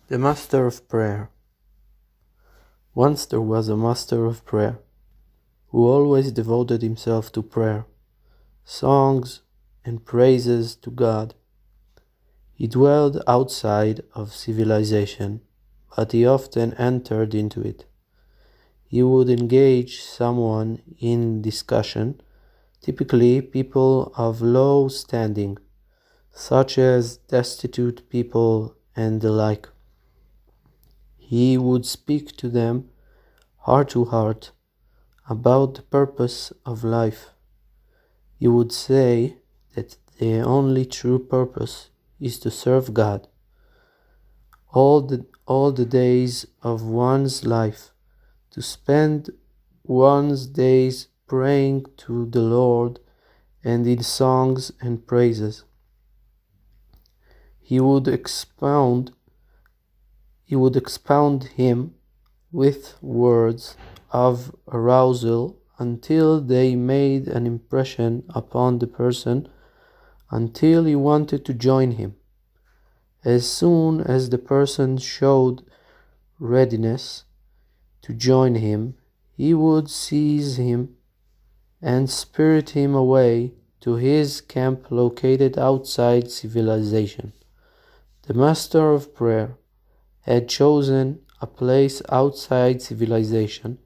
The Master of Prayer. Once there was a master of prayer, who always devoted himself to prayer, songs, and praises to God. He dwelled outside of civilization, but he often entered into it. He would engage someone in discussion, typically people of low standing, such as destitute people and the like. He would speak to them heart to heart about the purpose of life. He would say that the only true purpose is to serve God. All the days of one's life, to spend one's days praying to the Lord and in songs and praises. He would expound him with words of arousal until they made an impression upon the person, until he wanted to join him. As soon as the person showed readiness to join him, he would seize him and spirit him away to his camp located outside civilization. The Master of Prayer had chosen a place outside civilization.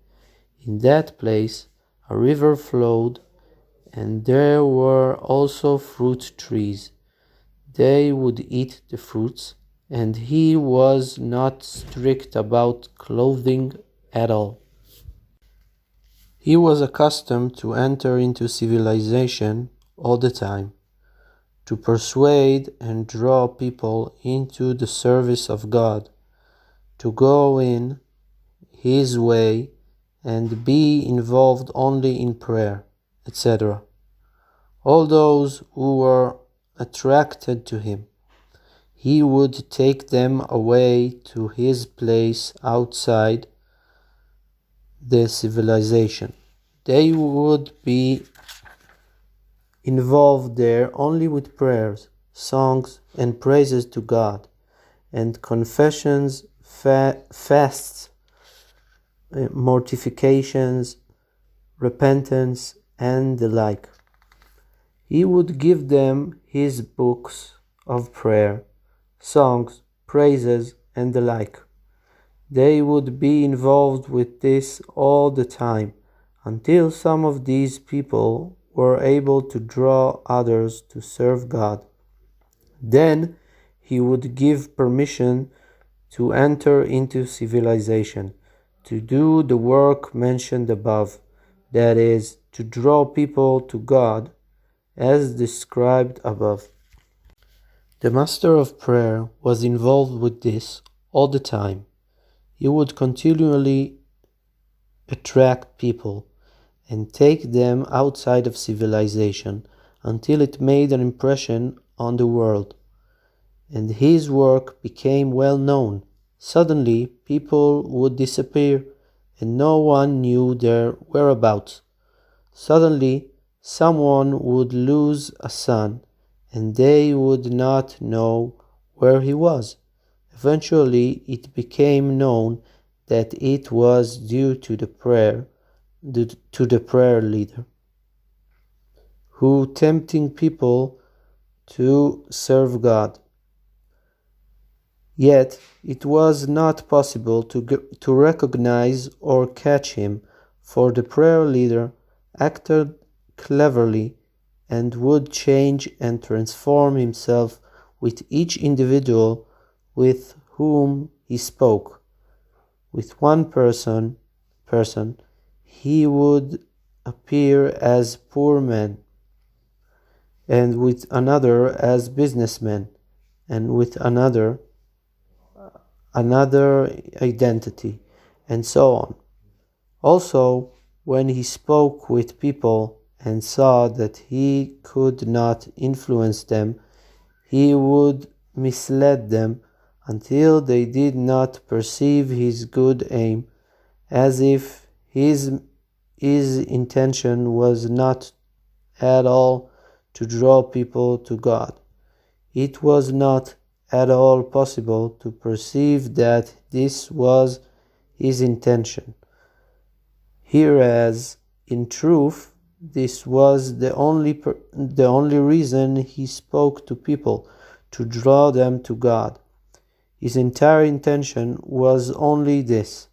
In that place a river flowed, and there were also fruit trees. They would eat the fruits, and he was not strict about clothing at all. He was accustomed to enter into civilization all the time, to persuade and draw people into the service of God, to go in his way and be involved only in prayer, etc. All those who were attracted to him, he would take them away to his place outside the civilization. They would be involved there only with prayers, songs, and praises to God, and confessions, fasts, mortifications, repentance, and the like. He would give them his books of prayer, songs, praises, and the like. They would be involved with this all the time, until some of these people were able to draw others to serve God. Then he would give permission to enter into civilization, to do the work mentioned above, that is, to draw people to God, as described above. The Master of Prayer was involved with this all the time. He would continually attract people and take them outside of civilization until it made an impression on the world, and his work became well known. Suddenly, people would disappear, and no one knew their whereabouts. Suddenly, someone would lose a son, and they would not know where he was. Eventually, it became known that it was due to the prayer leader, who tempting people to serve God. Yet it was not possible to recognize or catch him, for the prayer leader acted cleverly and would change and transform himself with each individual with whom he spoke. With one person, he would appear as poor man, and with another as businessman, and with another identity, and so on. Also, when he spoke with people and saw that he could not influence them, he would mislead them until they did not perceive his good aim, as if his intention was not at all to draw people to God. It was not at all possible to perceive that this was his intention, whereas in truth this was the only reason he spoke to people, to draw them to God. His entire intention was only this.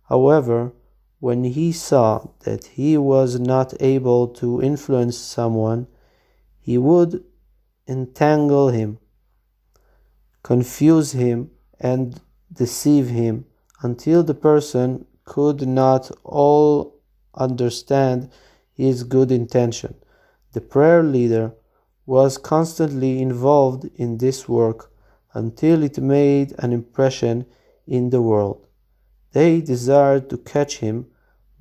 However, when he saw that he was not able to influence someone, he would entangle him, confuse him, and deceive him until the person could not all understand his good intention. The prayer leader was constantly involved in this work until it made an impression in the world. They desired to catch him,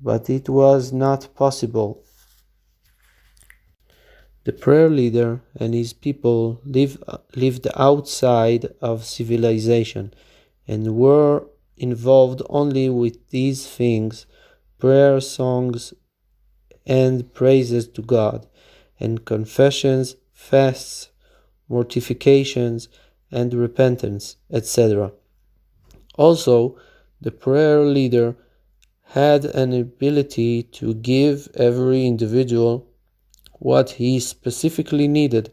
but it was not possible. The prayer leader and his people lived outside of civilization and were involved only with these things: prayer, songs, and praises to God, and confessions, fasts, mortifications, and repentance, etc. Also, the prayer leader had an ability to give every individual what he specifically needed.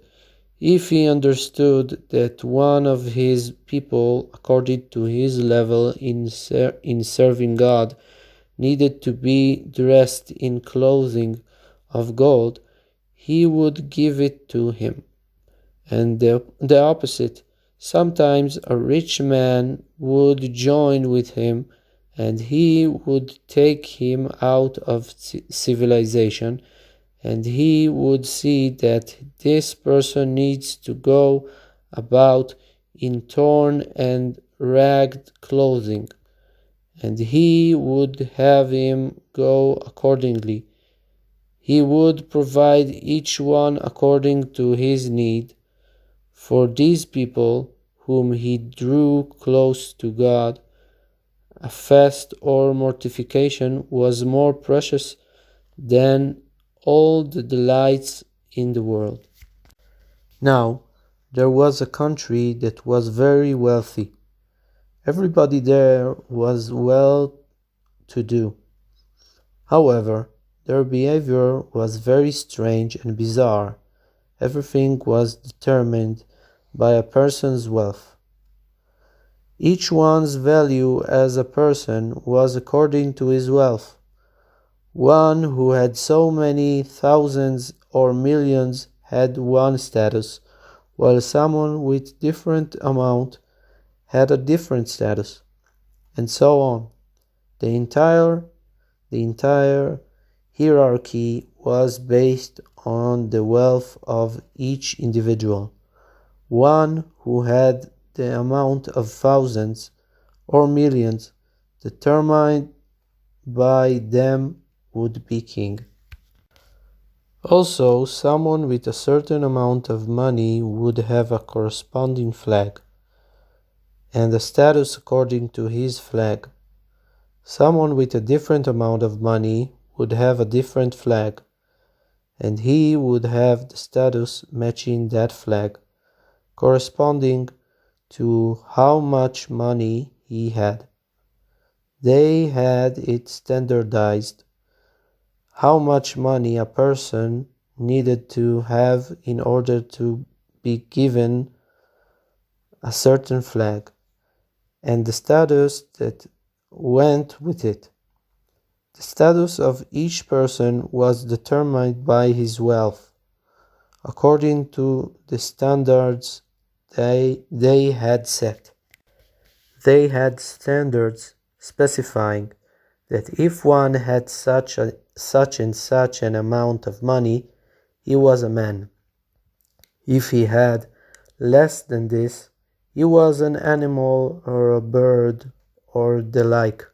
If he understood that one of his people, according to his level in serving God, needed to be dressed in clothing of gold, he would give it to him. And the opposite. Sometimes a rich man would join with him, and he would take him out of civilization, and he would see that this person needs to go about in torn and ragged clothing, and he would have him go accordingly. He would provide each one according to his need. For these people whom he drew close to God, a fast or mortification was more precious than all the delights in the world. Now, there was a country that was very wealthy. Everybody there was well to do. However, their behavior was very strange and bizarre. Everything was determined by a person's wealth. Each one's value as a person was according to his wealth. One who had so many thousands or millions had one status, while someone with different amount had a different status, and so on. The entire hierarchy was based on the wealth of each individual. One who had the amount of thousands or millions determined by them would be king. Also, someone with a certain amount of money would have a corresponding flag, and a status according to his flag. Someone with a different amount of money would have a different flag, and he would have the status matching that flag, corresponding to how much money he had. They had it standardized how much money a person needed to have in order to be given a certain flag, and the status that went with it. The status of each person was determined by his wealth, according to the standards they had set. They had standards specifying that if one had such and such an amount of money, he was a man. If he had less than this, he was an animal or a bird or the like.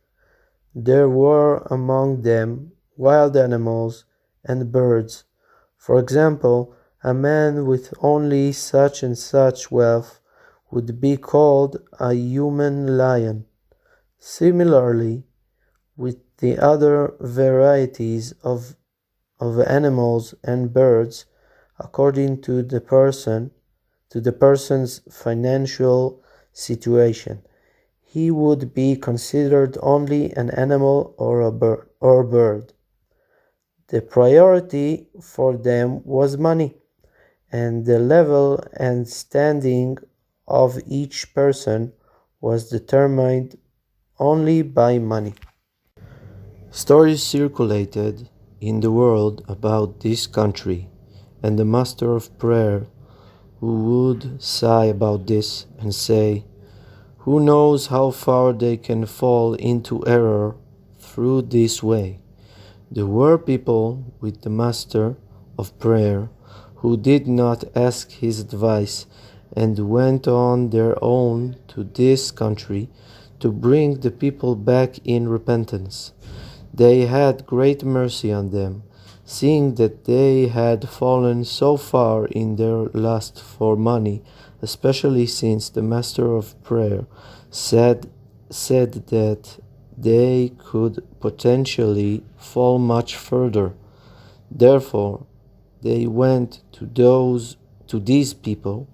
There were among them wild animals and birds. For example, a man with only such and such wealth would be called a human lion. Similarly, with the other varieties of animals and birds, according to the person's financial situation. He would be considered only an animal or a bird. The priority for them was money, and the level and standing of each person was determined only by money. Stories circulated in the world about this country, and the master of prayer who would sigh about this and say, "Who knows how far they can fall into error through this way?" There were people with the master of prayer who did not ask his advice and went on their own to this country to bring the people back in repentance. They had great mercy on them, seeing that they had fallen so far in their lust for money, especially since the master of prayer said that they could potentially fall much further. Therefore, they went to these people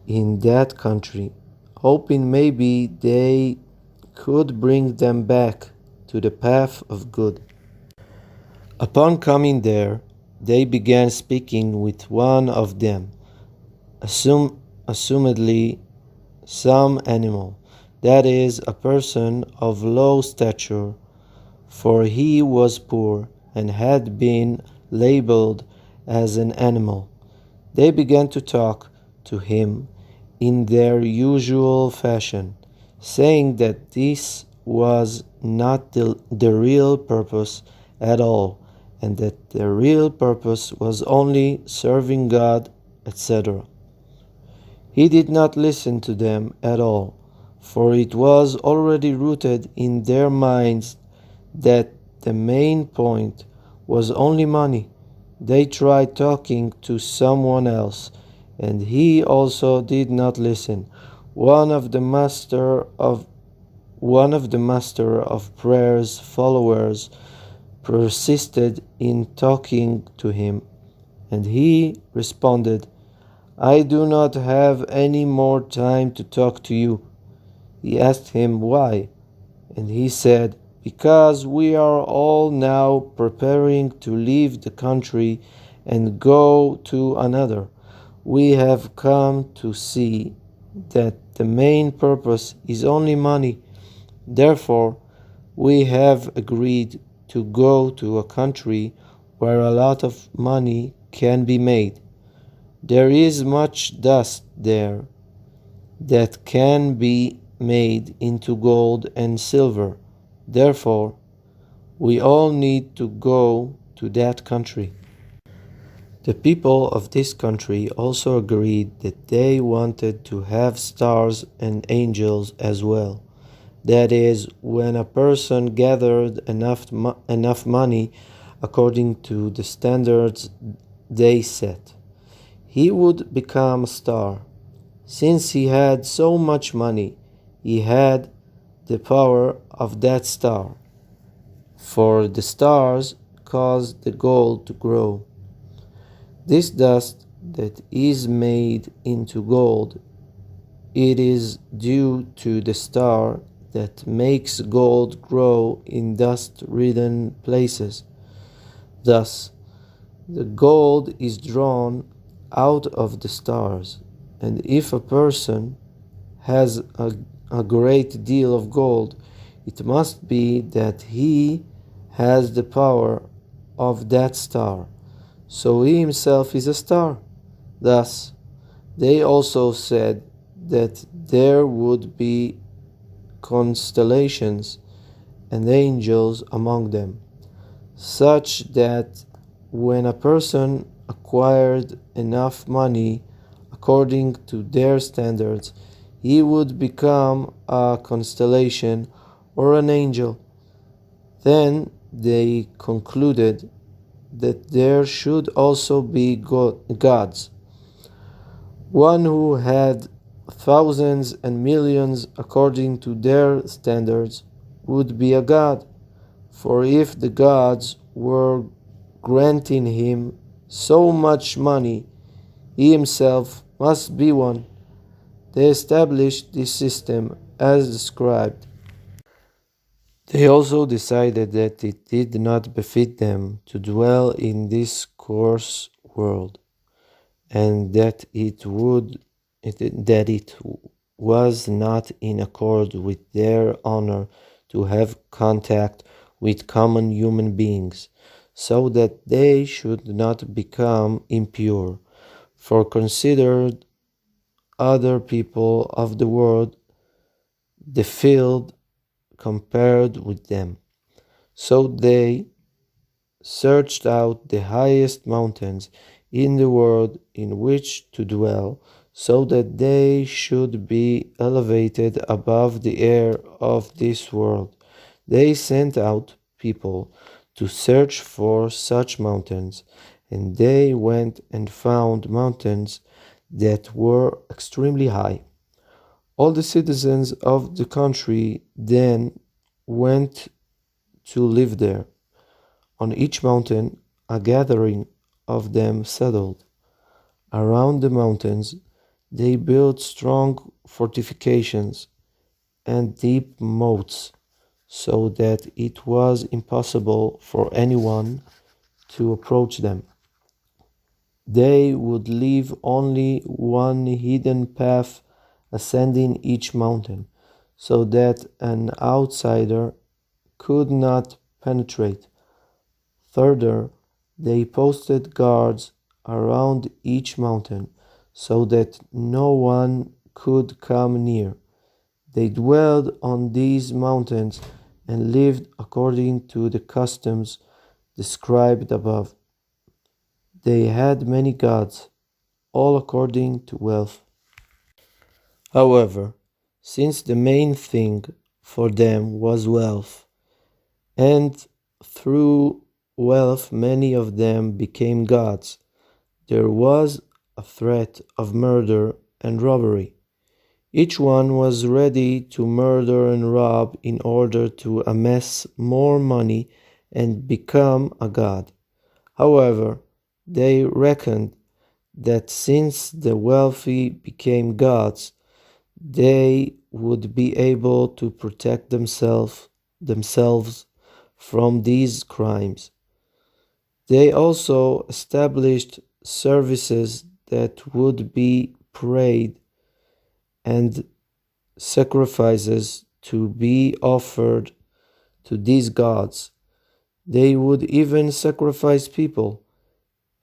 in that country, hoping maybe they could bring them back to the path of good. Upon coming there, they began speaking with one of them, assumedly some animal, that is, a person of low stature, for he was poor and had been labeled as an animal. They began to talk to him in their usual fashion, saying that this was not the real purpose at all, and that the real purpose was only serving God, etc. He did not listen to them at all, for it was already rooted in their minds that the main point was only money. They tried talking to someone else, and he also did not listen. One of the master of prayer's followers persisted in talking to him, and he responded, "I do not have any more time to talk to you." He asked him why, and he said, "Because we are all now preparing to leave the country and go to another. We have come to see that the main purpose is only money. Therefore, we have agreed to go to a country where a lot of money can be made. There is much dust there that can be made into gold and silver. Therefore, we all need to go to that country." The people of this country also agreed that they wanted to have stars and angels as well. That is, when a person gathered enough money according to the standards they set, he would become a star. Since he had so much money, he had the power of that star, for the stars cause the gold to grow. This dust that is made into gold, it is due to the star that makes gold grow in dust-ridden places. Thus, the gold is drawn out of the stars, and if a person has a great deal of gold, it must be that he has the power of that star, so he himself is a star. Thus, they also said that there would be constellations and angels among them, such that when a person acquired enough money according to their standards, he would become a constellation or an angel. Then they concluded that there should also be gods. One who had thousands and millions according to their standards would be a god, for if the gods were granting him so much money, he himself must be one. they established this system as described. They also decided that it did not befit them to dwell in this coarse world, and that it was not in accord with their honor to have contact with common human beings, so that they should not become impure, for considered other people of the world defiled compared with them. So they searched out the highest mountains in the world in which to dwell, so that they should be elevated above the air of this world. They sent out people to search for such mountains, and they went and found mountains that were extremely high. All the citizens of the country then went to live there. On each mountain, a gathering of them settled. Around the mountains, they built strong fortifications and deep moats, so that it was impossible for anyone to approach them. They would leave only one hidden path ascending each mountain, so that an outsider could not penetrate. Further, they posted guards around each mountain, so that no one could come near. They dwelled on these mountains and lived according to the customs described above. They had many gods, all according to wealth. However, since the main thing for them was wealth, and through wealth many of them became gods, there was a threat of murder and robbery. Each one was ready to murder and rob in order to amass more money and become a god. However, they reckoned that since the wealthy became gods, they would be able to protect themselves from these crimes. They also established services that would be prayed and sacrifices to be offered to these gods. They would even sacrifice people,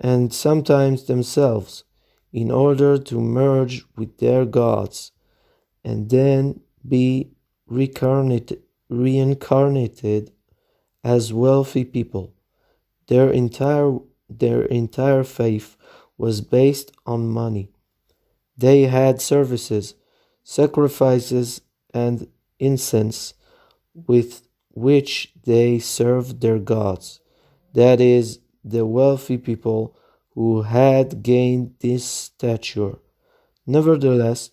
and sometimes themselves, in order to merge with their gods, and then be reincarnated as wealthy people. Their entire faith was based on money. They had services, sacrifices, and incense with which they served their gods. That is, the wealthy people who had gained this stature. Nevertheless,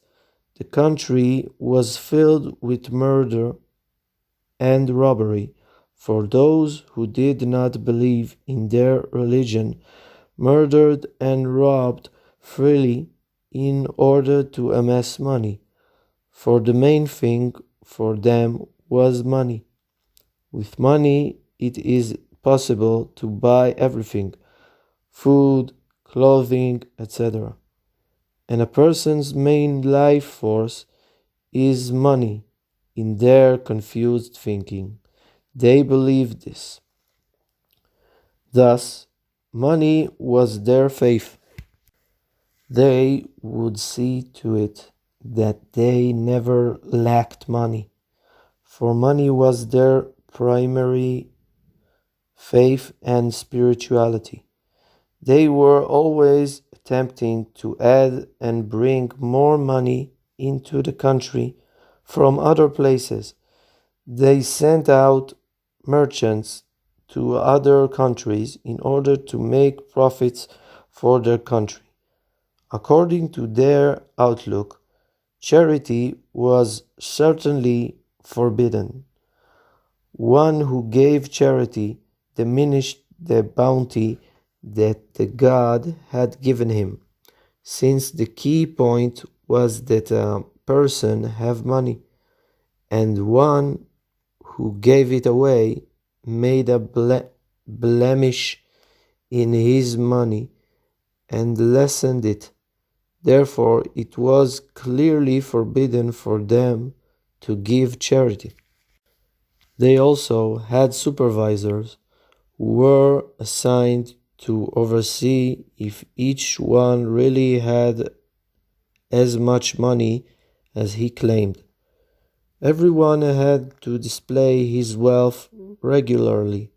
the country was filled with murder and robbery, for those who did not believe in their religion murdered and robbed freely in order to amass money, for the main thing for them was money. With money, it is possible to buy everything: food, clothing, etc. And a person's main life force is money. In their confused thinking, they believed this. Thus, money was their faith. They would see to it that they never lacked money, for money was their primary faith and spirituality. They were always attempting to add and bring more money into the country from other places. They sent out merchants to other countries in order to make profits for their country. According to their outlook, charity was certainly forbidden. One who gave charity diminished the bounty that the god had given him, since the key point was that a person have money, and one who gave it away made a blemish in his money and lessened it. Therefore, it was clearly forbidden for them to give charity. They also had supervisors who were assigned to oversee if each one really had as much money as he claimed. Everyone had to display his wealth regularly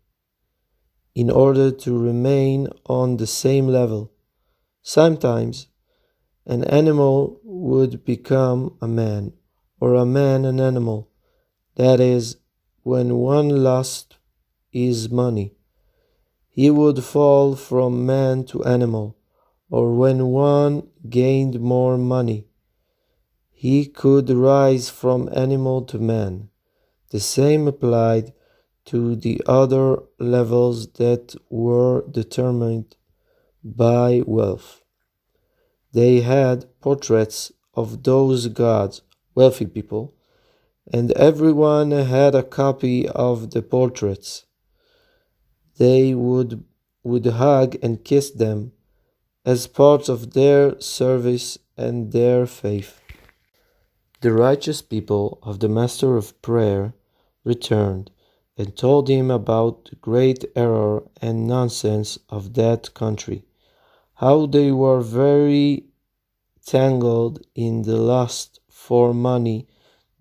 in order to remain on the same level. Sometimes an animal would become a man, or a man an animal. That is, when one lost his money, he would fall from man to animal, or when one gained more money, he could rise from animal to man. The same applied to the other levels that were determined by wealth. They had portraits of those gods, wealthy people, and everyone had a copy of the portraits. They would hug and kiss them as part of their service and their faith. The righteous people of the Master of Prayer returned and told him about the great error and nonsense of that country, how they were very tangled in the lust for money,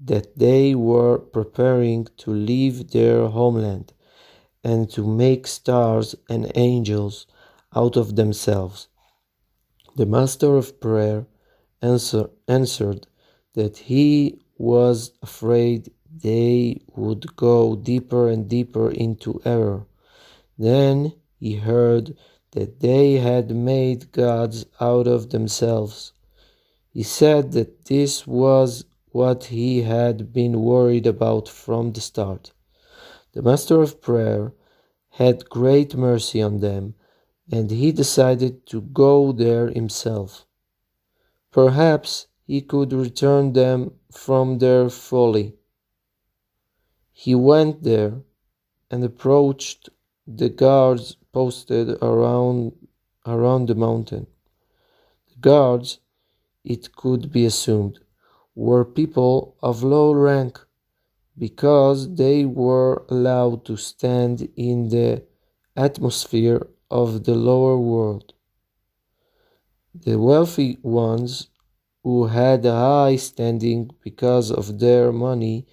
that they were preparing to leave their homeland and to make stars and angels out of themselves. The Master of Prayer answered that he was afraid they would go deeper and deeper into error. Then he heard that they had made gods out of themselves. He said that this was what he had been worried about from the start. The Master of Prayer had great mercy on them, and he decided to go there himself. Perhaps he could return them from their folly. He went there and approached the guards posted around the mountain. The guards, it could be assumed, were people of low rank, because they were allowed to stand in the atmosphere of the lower world. The wealthy ones, who had a high standing because of their money,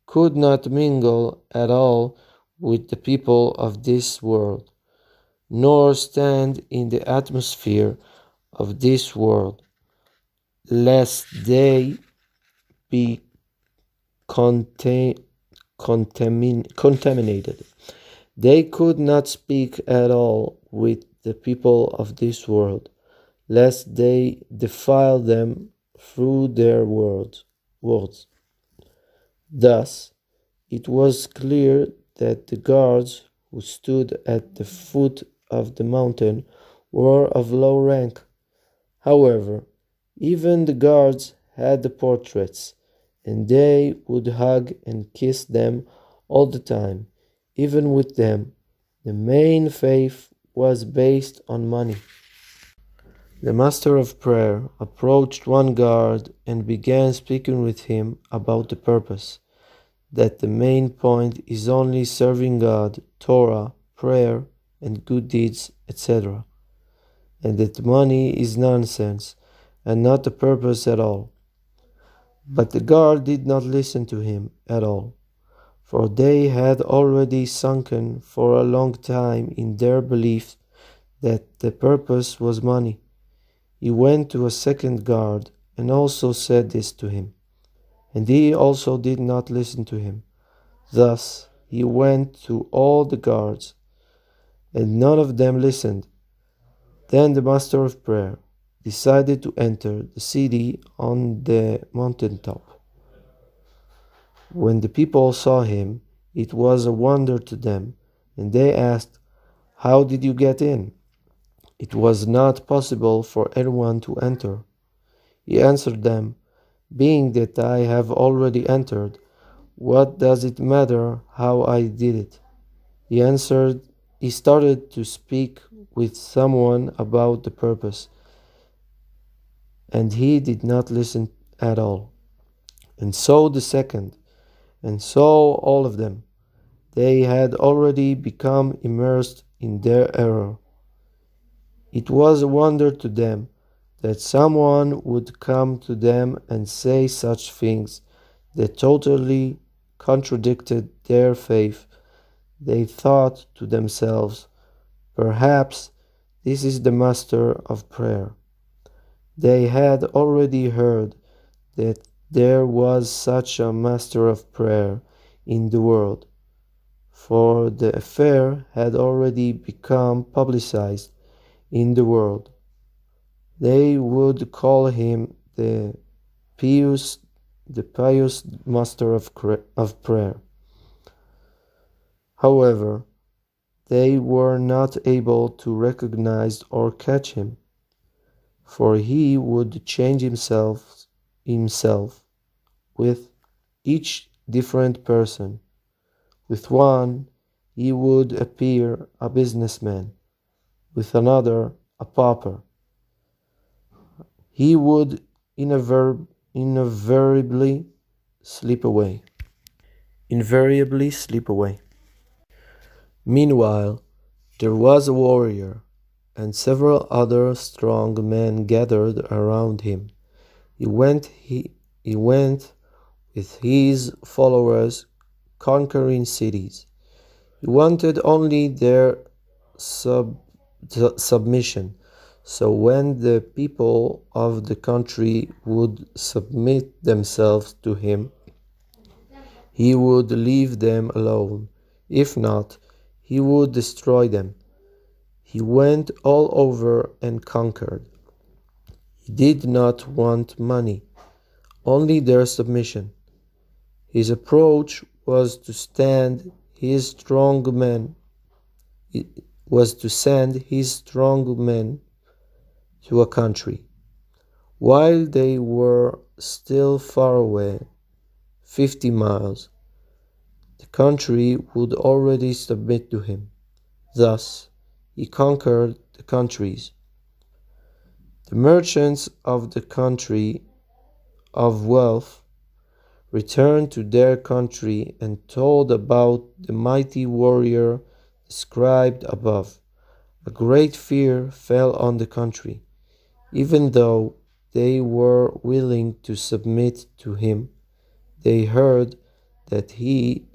could not mingle at all with the people of this world, nor stand in the atmosphere of this world, lest they be contaminated. They could not speak at all with the people of this world, lest they defile them through their words. Thus, it was clear that the guards who stood at the foot of the mountain were of low rank. However, even the guards had the portraits, and they would hug and kiss them all the time. Even with them, the main faith was based on money. The Master of Prayer approached one guard and began speaking with him about the purpose, that the main point is only serving God, Torah, prayer, and good deeds, etc., and that money is nonsense and not the purpose at all. But the guard did not listen to him at all, for they had already sunken for a long time in their belief that the purpose was money. He went to a second guard and also said this to him, and he also did not listen to him. Thus he went to all the guards, and none of them listened. Then the Master of Prayer decided to enter the city on the mountaintop. When the people saw him, it was a wonder to them, and they asked, "How did you get in?" It was not possible for anyone to enter. He answered them, being that I have already entered, what does it matter how I did it? He answered, he started to speak with someone about the purpose, and he did not listen at all. And so the second, and so all of them. They had already become immersed in their error. It was a wonder to them that someone would come to them and say such things that totally contradicted their faith. They thought to themselves, perhaps this is the master of prayer. They had already heard that there was such a master of prayer in the world, for the affair had already become publicized in the world. They would call him pious, the pious master of prayer. However, they were not able to recognize or catch him, for he would change himself with each different person. With one, he would appear a businessman, with another, a pauper. He would invariably slip away. Invariably slip away. Meanwhile, there was a warrior, and several other strong men gathered around him. He went with his followers, conquering cities. He wanted only their submission. So when the people of the country would submit themselves to him, he would leave them alone. If not, he would destroy them. He went all over and conquered. He did not want money, only their submission. His approach was to send his strong men to a country. While they were still far away, 50 miles, the country would already submit to him. Thus, he conquered the countries. The merchants of the country of wealth returned to their country and told about the mighty warrior described above. A great fear fell on the country. Even though they were willing to submit to him, they heard that he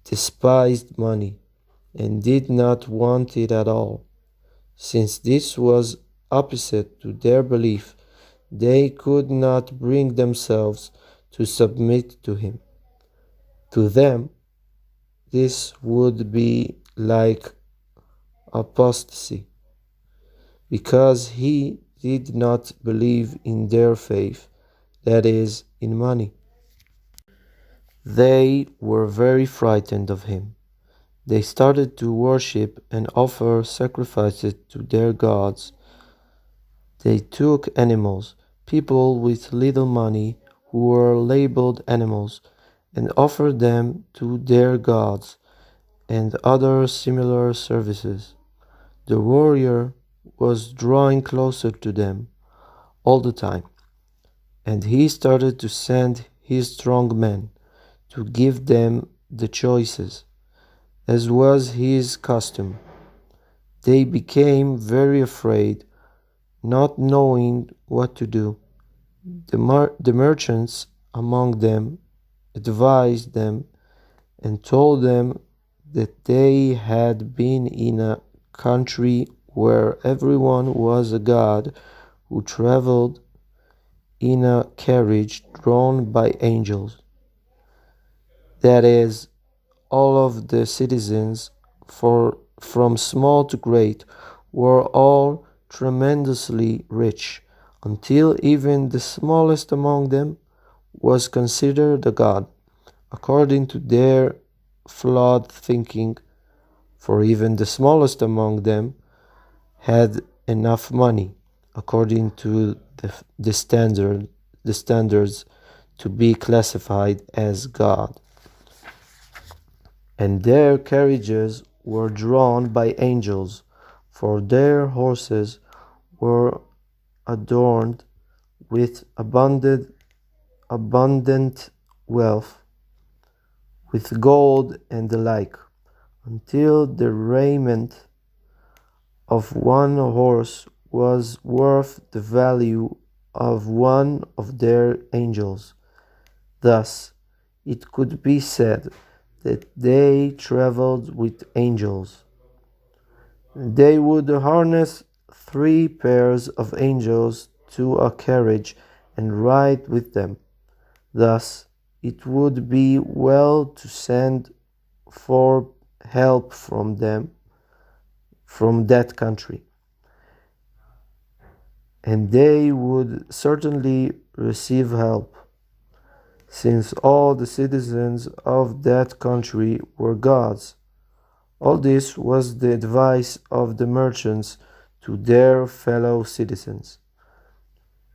despised money and did not want it at all. Since this was opposite to their belief, they could not bring themselves to submit to him. To them, this would be like apostasy, because he did not believe in their faith, that is, in money. They were very frightened of him. They started to worship and offer sacrifices to their gods. They took animals, people with little money who were labeled animals, and offered them to their gods and other similar services. The warrior was drawing closer to them all the time, and he started to send his strong men to give them the choices, as was his custom. They became very afraid, not knowing what to do. The merchants among them advised them and told them that they had been in a country where everyone was a god who traveled in a carriage drawn by angels. That is, all of the citizens, from small to great, were all tremendously rich, until even the smallest among them was considered a god, according to their flawed thinking, for even the smallest among them had enough money, according to the standard the standards to be classified as God. And their carriages were drawn by angels, for their horses were adorned with abundant wealth, with gold and the like, until the raiment of one horse was worth the value of one of their angels. Thus, it could be said that they traveled with angels. They would harness 3 pairs of angels to a carriage and ride with them. Thus, it would be well to send for help from that country, and they would certainly receive help, since all the citizens of that country were gods. All this was the advice of the merchants to their fellow citizens.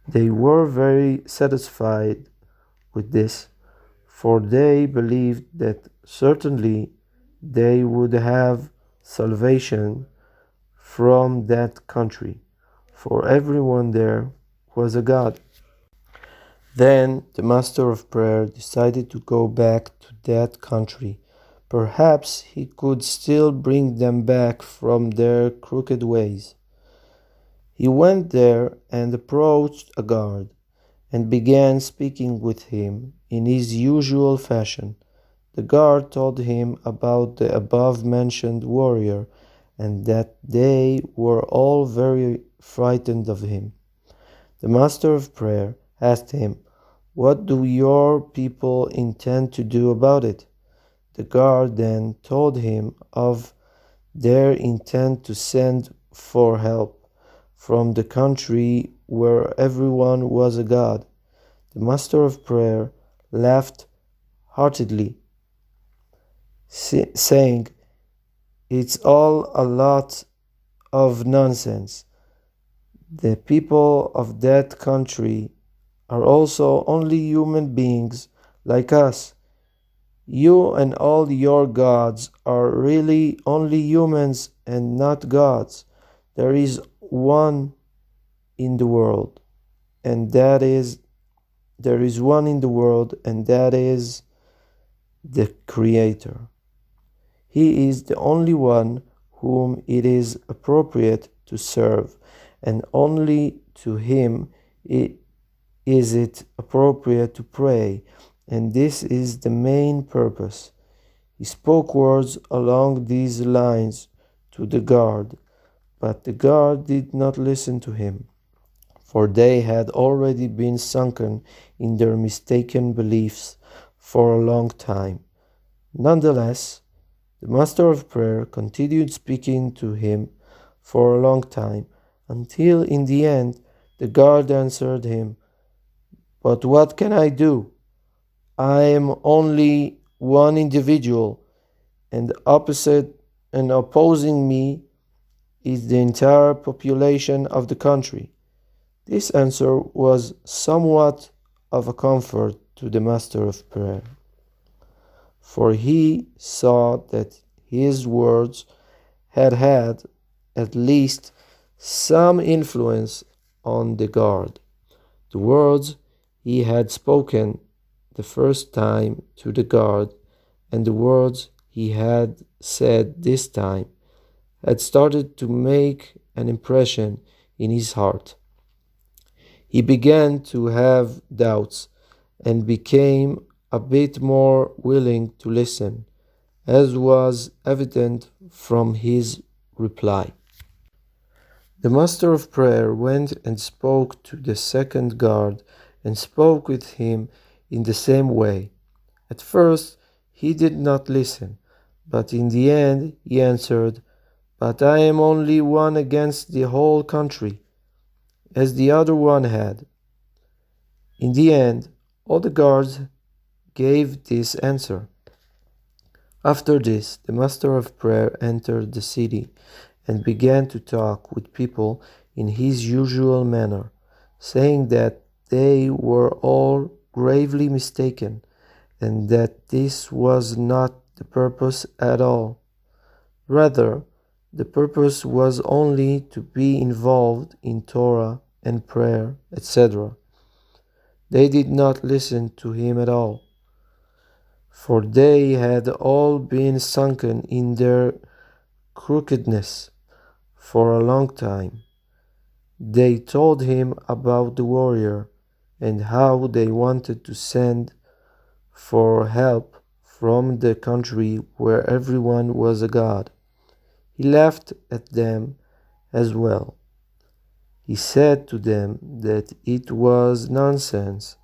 They were very satisfied with this, for they believed that certainly they would have salvation from that country, for everyone there was a god. Then the master of prayer decided to go back to that country. Perhaps he could still bring them back from their crooked ways. He went there and approached a guard, and began speaking with him in his usual fashion. The guard told him about the above-mentioned warrior, and that they were all very frightened of him. The master of prayer asked him, "What do your people intend to do about it?" The guard then told him of their intent to send for help from the country where everyone was a god. The master of prayer laughed heartily, saying, "It's all a lot of nonsense. The people of that country are also only human beings like us. You and all your gods are really only humans and not gods. There is one in the world, and that is the Creator. He is the only one whom it is appropriate to serve, and only to him is it appropriate to pray, and this is the main purpose." He spoke words along these lines to the guard, but the guard did not listen to him, for they had already been sunken in their mistaken beliefs for a long time. Nonetheless, the master of prayer continued speaking to him for a long time, until in the end the guard answered him, "But what can I do? I am only one individual, and opposing me is the entire population of the country." This answer was somewhat of a comfort to the master of prayer, for he saw that his words had at least some influence on the guard. The words he had spoken the first time to the guard, and the words he had said this time, had started to make an impression in his heart. He began to have doubts, and became a bit more willing to listen, as was evident from his reply. The master of prayer went and spoke to the second guard, and spoke with him in the same way. At first he did not listen, but in the end he answered, "But I am only one against the whole country, as the other one had." In the end, all the guards gave this answer. After this, the master of prayer entered the city and began to talk with people in his usual manner, saying that they were all gravely mistaken, and that this was not the purpose at all. Rather, the purpose was only to be involved in Torah and prayer, etc. They did not listen to him at all, for they had all been sunken in their crookedness for a long time. They told him about the warrior and how they wanted to send for help from the country where everyone was a god. He laughed at them as well. He said to them that it was nonsense,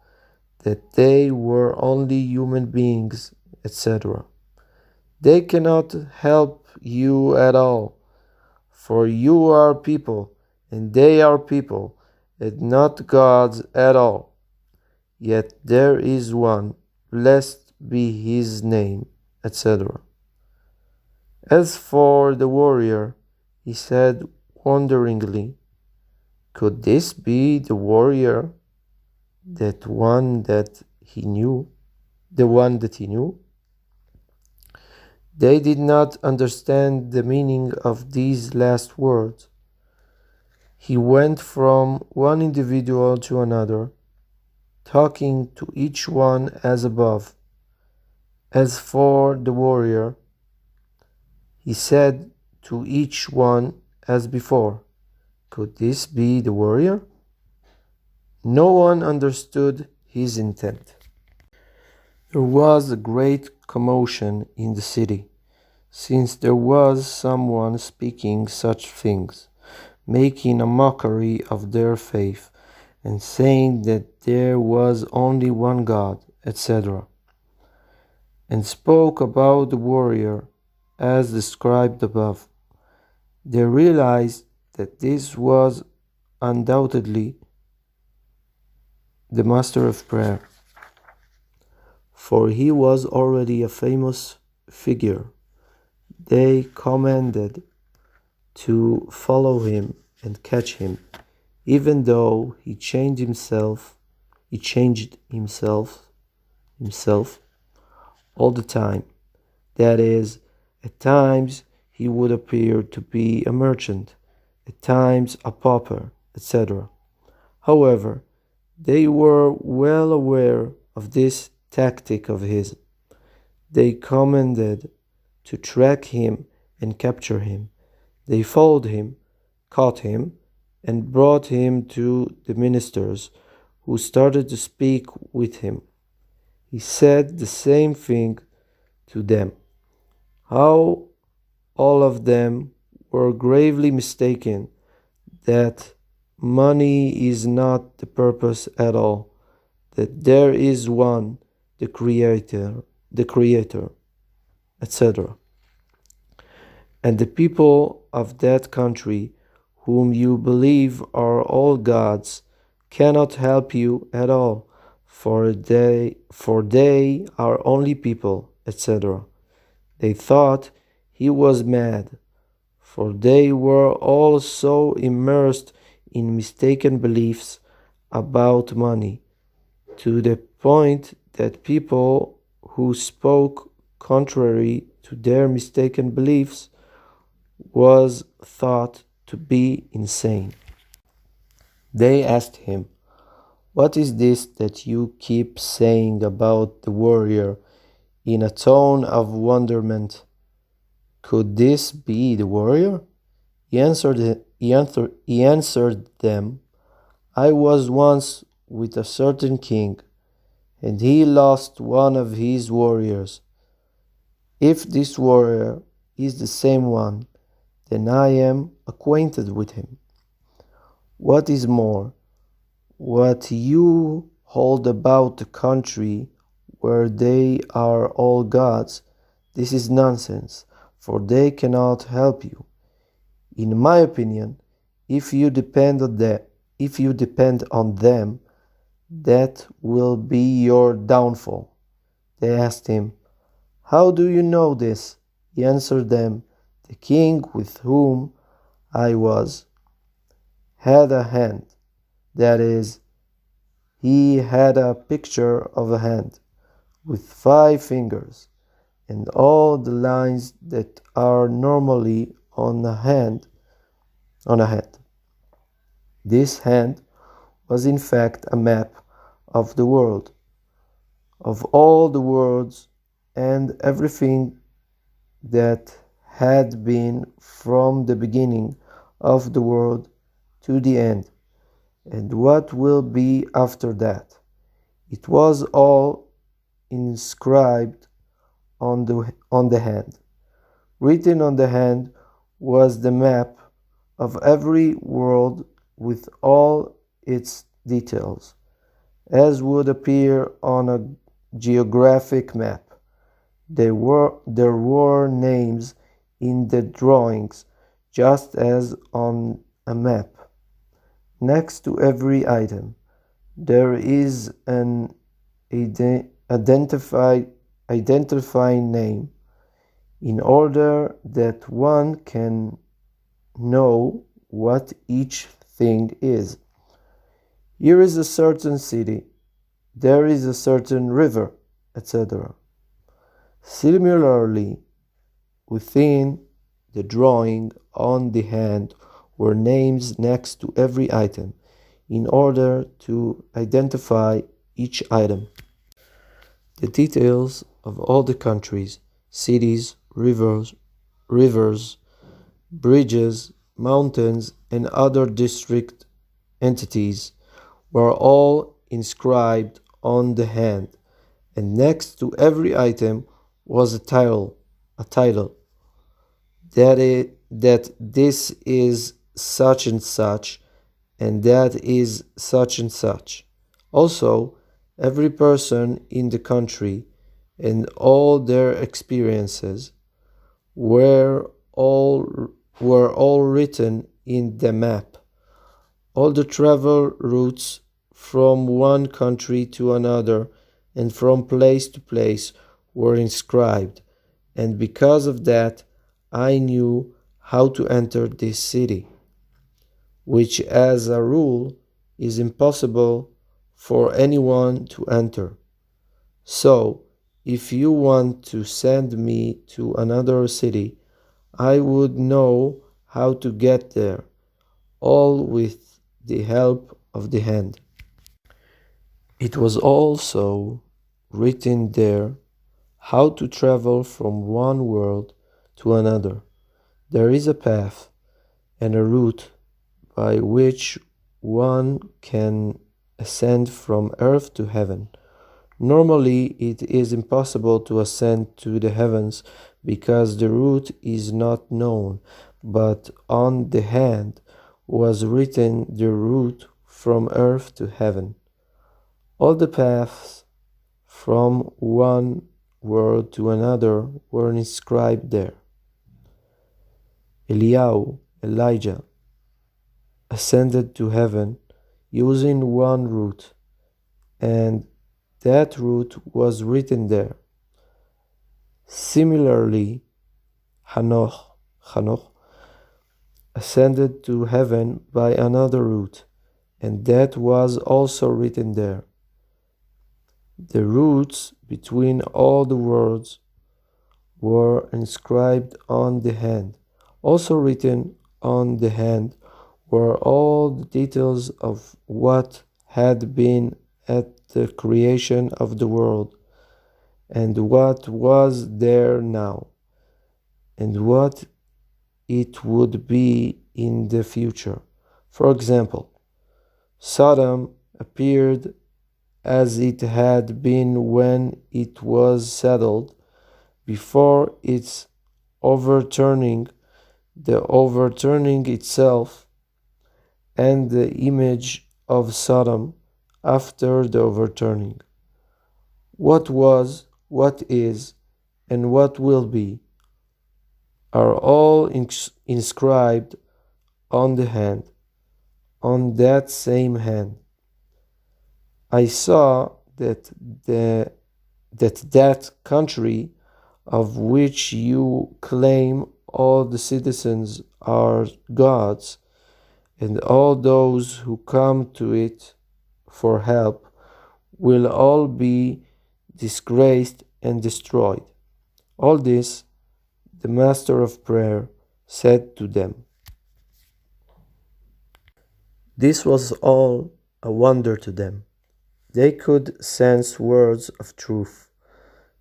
that they were only human beings, etc. They cannot help you at all, for you are people, and they are people, and not gods at all. Yet there is one, blessed be his name, etc. As for the warrior, he said wonderingly, could this be the warrior, that one that he knew, the one that he knew? They did not understand the meaning of these last words. He went from one individual to another, talking to each one as above. As for the warrior, he said to each one as before, could this be the warrior? No one understood his intent. There was a great commotion in the city, since there was someone speaking such things, making a mockery of their faith, and saying that there was only one God, etc., and spoke about the warrior as described above. They realized that this was undoubtedly the master of prayer, for he was already a famous figure. They commanded to follow him and catch him, even though he changed himself all the time. That is, at times he would appear to be a merchant, at times a pauper, etc. However, they were well aware of this tactic of his. They commanded to track him and capture him. They followed him, caught him, and brought him to the ministers, who started to speak with him. He said the same thing to them, how all of them were gravely mistaken, that money is not the purpose at all, that there is one, the Creator, etc. And the people of that country, whom you believe are all gods, cannot help you at all, for they are only people, etc. They thought he was mad, for they were all so immersed in mistaken beliefs about money, to the point that people who spoke contrary to their mistaken beliefs was thought to be insane. They asked him, what is this that you keep saying about the warrior in a tone of wonderment? Could this be the warrior? He answered them, I was once with a certain king, and he lost one of his warriors. If this warrior is the same one, then I am acquainted with him. What is more, what you hold about the country where they are all gods, this is nonsense, for they cannot help you. In my opinion, if you depend on them, that will be your downfall. They asked him, how do you know this? He answered them, the king with whom I was had a hand, that is, He had a picture of a hand with 5 fingers and all the lines that are normally on a hand. This hand was in fact a map of the world, of all the worlds and everything that had been from the beginning of the world to the end, and what will be after that. It was all inscribed on the hand. Written on the hand was the map of every world with all its details, as would appear on a geographic map. There were names in the drawings, just as on a map. Next to every item, there is an identifying name, in order that one can know what each thing is. Here is a certain city, there is a certain river, etc. Similarly, within the drawing on the hand were names next to every item, in order to identify each item. The details of all the countries, cities, rivers, bridges, mountains, and other district entities were all inscribed on the hand, and next to every item was a title that this is such and such, and that is such and such. Also, every person in the country and all their experiences were all written in the map. All the travel routes from one country to another and from place to place were inscribed, and because of that I knew how to enter this city, which as a rule is impossible for anyone to enter. So, if you want to send me to another city, I would know how to get there, all with the help of the hand. It was also written there how to travel from one world to another. There is a path and a route by which one can ascend from earth to heaven. Normally, it is impossible to ascend to the heavens because the route is not known, but on the hand was written the route from earth to heaven. All the paths from one world to another were inscribed there. Elijah, ascended to heaven using one route, and that route was written there. Similarly, Hanoch ascended to heaven by another route, and that was also written there. The routes between all the worlds were inscribed on the hand. Also written on the hand were all the details of what had been at the creation of the world, and what was there now, and what it would be in the future. For example, Sodom appeared as it had been when it was settled, before its overturning, the overturning itself, and the image of Sodom after the overturning. What was, what is, and what will be are all inscribed on the hand, on that same hand. I saw that that country of which you claim all the citizens are gods, and all those who come to it for help will all be disgraced and destroyed. All this the master of prayer said to them. This was all a wonder to them. They could sense words of truth,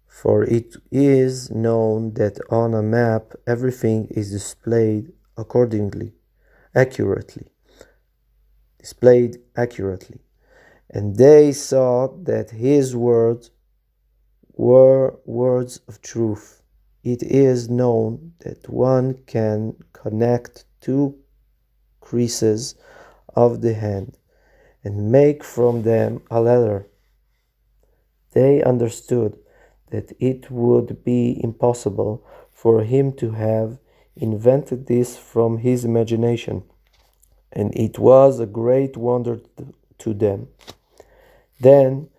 for it is known that on a map everything is displayed accurately, and they saw that his words were words of truth. It is known that one can connect two creases of the hand and make from them a letter. They understood that it would be impossible for him to have invented this from his imagination, and it was a great wonder to them. Then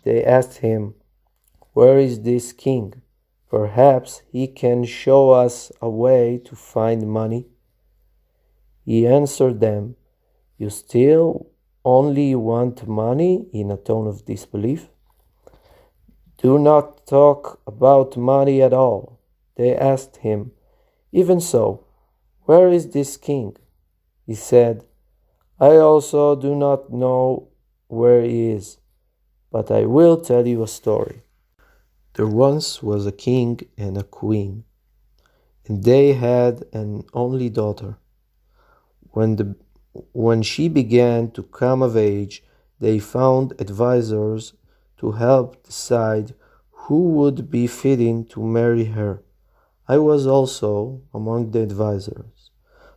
they asked him, "Where is this king? Perhaps he can show us a way to find money." He answered them, "You still only want money?" in a tone of disbelief. "Do not talk about money at all." They asked him, "Even so, where is this king?" He said, "I also do not know where he is, but I will tell you a story. There once was a king and a queen, and they had an only daughter. When she began to come of age, they found advisors to help decide who would be fitting to marry her. I was also among the advisors,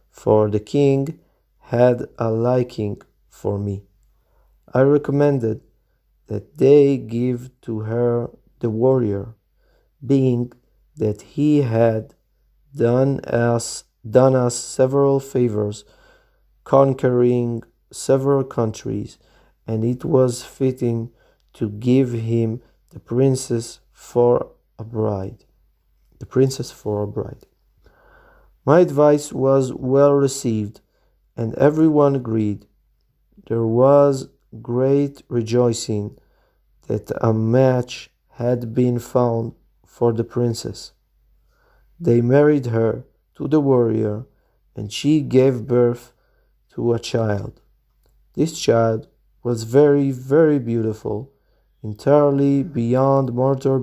for the king had a liking for me. I recommended that they give to her the warrior, being that he had done us several favors, conquering several countries, and it was fitting to give him the princess for a bride. My advice was well received, and everyone agreed. There was great rejoicing that a match had been found for the princess. They married her to the warrior, and she gave birth to a child. This child was very, very beautiful, entirely beyond mortal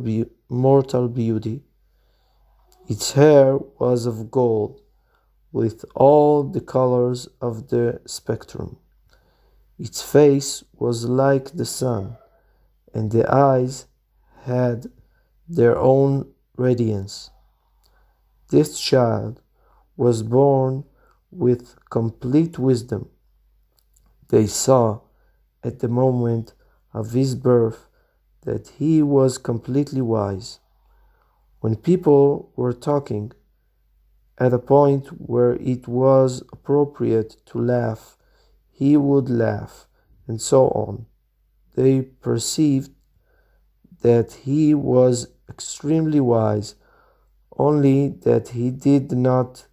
beauty. Its hair was of gold, with all the colors of the spectrum. Its face was like the sun, and the eyes had their own radiance. This child was born with complete wisdom. They saw at the moment of his birth that he was completely wise. When people were talking at a point where it was appropriate to laugh, he would laugh, and so on. They perceived that he was extremely wise, only that he did not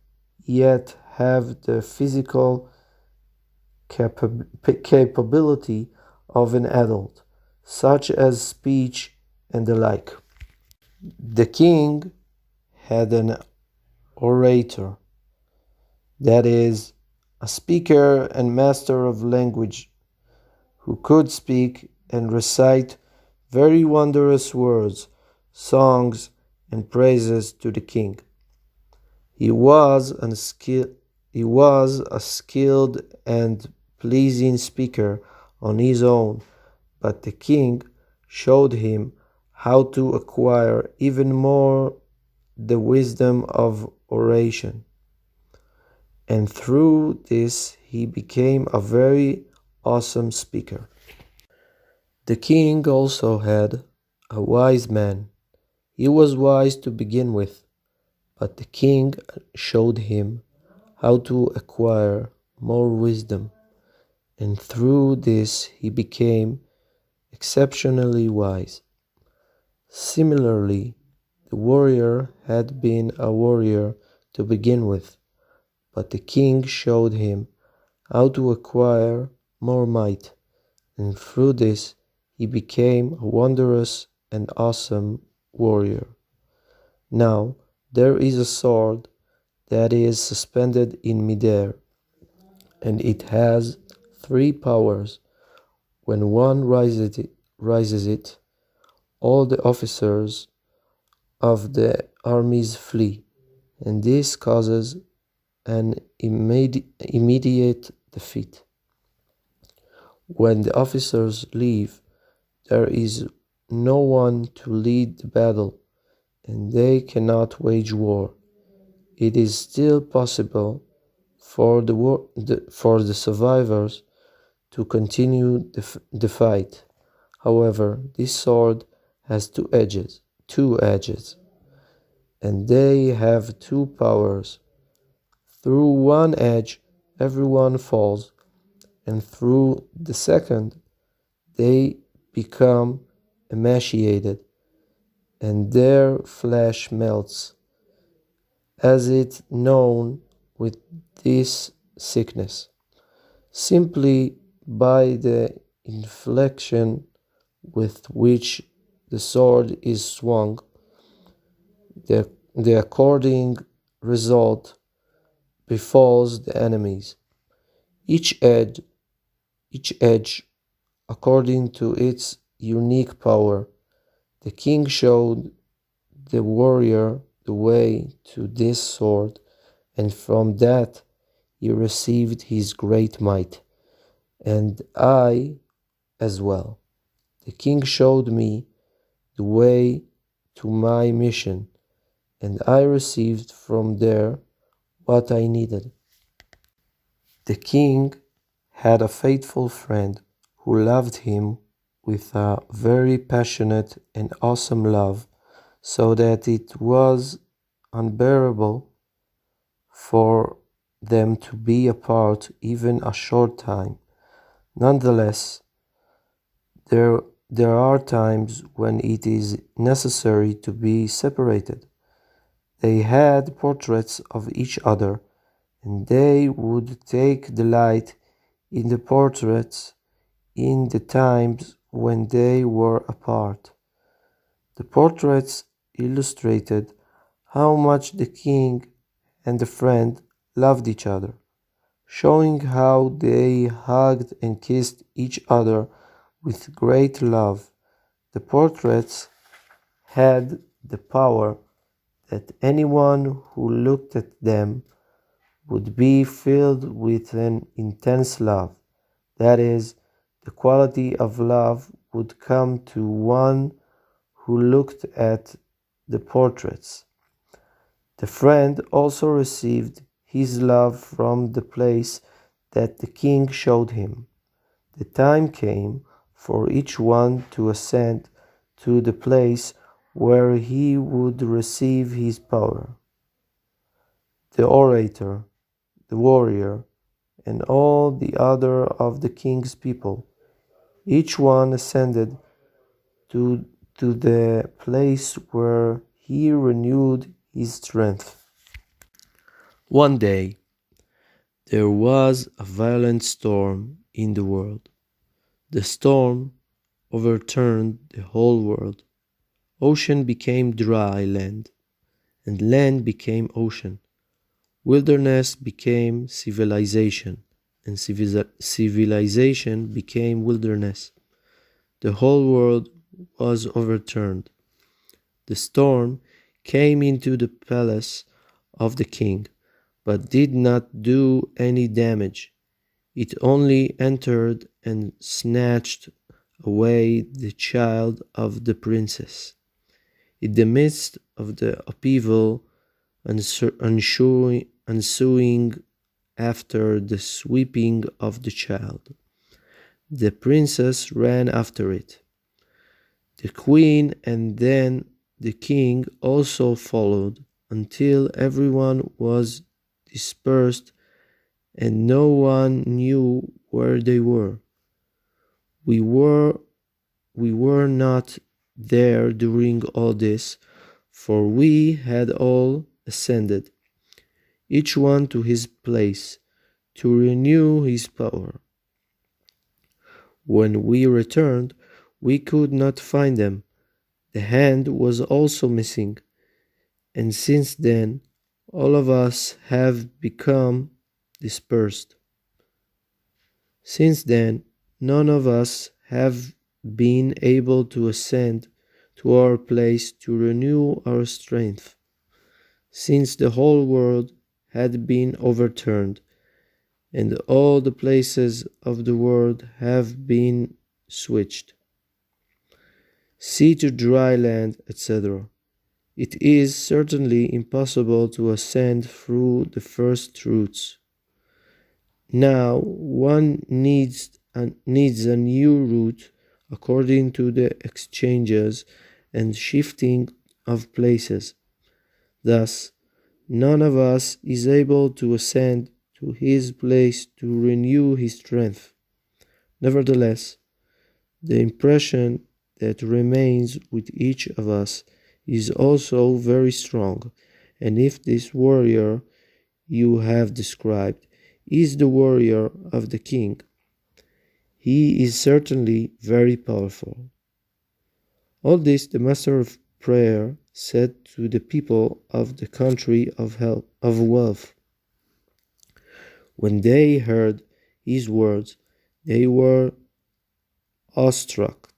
yet have the physical capability of an adult, such as speech and the like. The king had an orator, that is, a speaker and master of language, who could speak and recite very wondrous words, songs, and praises to the king. He was a skilled and pleasing speaker on his own, but the king showed him how to acquire even more the wisdom of oration, and through this he became a very awesome speaker. The king also had a wise man. He was wise to begin with, but the king showed him how to acquire more wisdom, and through this he became exceptionally wise. Similarly, the warrior had been a warrior to begin with, but the king showed him how to acquire more might, and through this he became a wondrous and awesome warrior. Now there is a sword that is suspended in midair, and it has three powers. When one rises it, all the officers of the armies flee, and this causes an immediate defeat. When the officers leave, there is no one to lead the battle, and they cannot wage war. It is still possible for the survivors to continue the fight. However, this sword has two edges, and they have two powers. Through one edge, everyone falls, and through the second, they become emaciated, and their flesh melts, as it known with this sickness, simply by the inflection with which the sword is swung. The according result befalls the enemies. Each edge, according to its unique power. The king showed the warrior the way to this sword, and from that he received his great might, and I as well. The king showed me the way to my mission, and I received from there what I needed. The king had a faithful friend who loved him with a very passionate and awesome love, so that it was unbearable for them to be apart even a short time. Nonetheless, there are times when it is necessary to be separated. They had portraits of each other, and they would take delight in the portraits in the times when they were apart. The portraits illustrated how much the king and the friend loved each other, showing how they hugged and kissed each other with great love. The portraits had the power that anyone who looked at them would be filled with an intense love. That is, the quality of love would come to one who looked at the portraits. The friend also received his love from the place that the king showed him. The time came for each one to ascend to the place where he would receive his power. The orator, the warrior, and all the other of the king's people, each one ascended to the place where he renewed his strength. One day, there was a violent storm in the world. The storm overturned the whole world. Ocean became dry land, and land became ocean. Wilderness became civilization, and civilization became wilderness. The whole world was overturned. The storm came into the palace of the king, but did not do any damage. It only entered and snatched away the child of the princess. In the midst of the upheaval ensuing after the sweeping of the child, the princess ran after it. The queen and then the king also followed, until everyone was dispersed and no one knew where they were. We were not there during all this, for we had all ascended, each one to his place, to renew his power. When we returned, We could not find them. The hand was also missing, and since then, all of us have become dispersed. Since then, none of us have been able to ascend to our place to renew our strength, since the whole world had been overturned, and all the places of the world have been switched, sea to dry land, etc. It is certainly impossible to ascend through the first routes. Now one needs a new route according to the exchanges and shifting of places. Thus, none of us is able to ascend to his place to renew his strength. Nevertheless, the impression that remains with each of us is also very strong, and if this warrior you have described is the warrior of the king, he is certainly very powerful. All this the master of prayer said to the people of the country of wealth. When they heard his words, they were awestruck.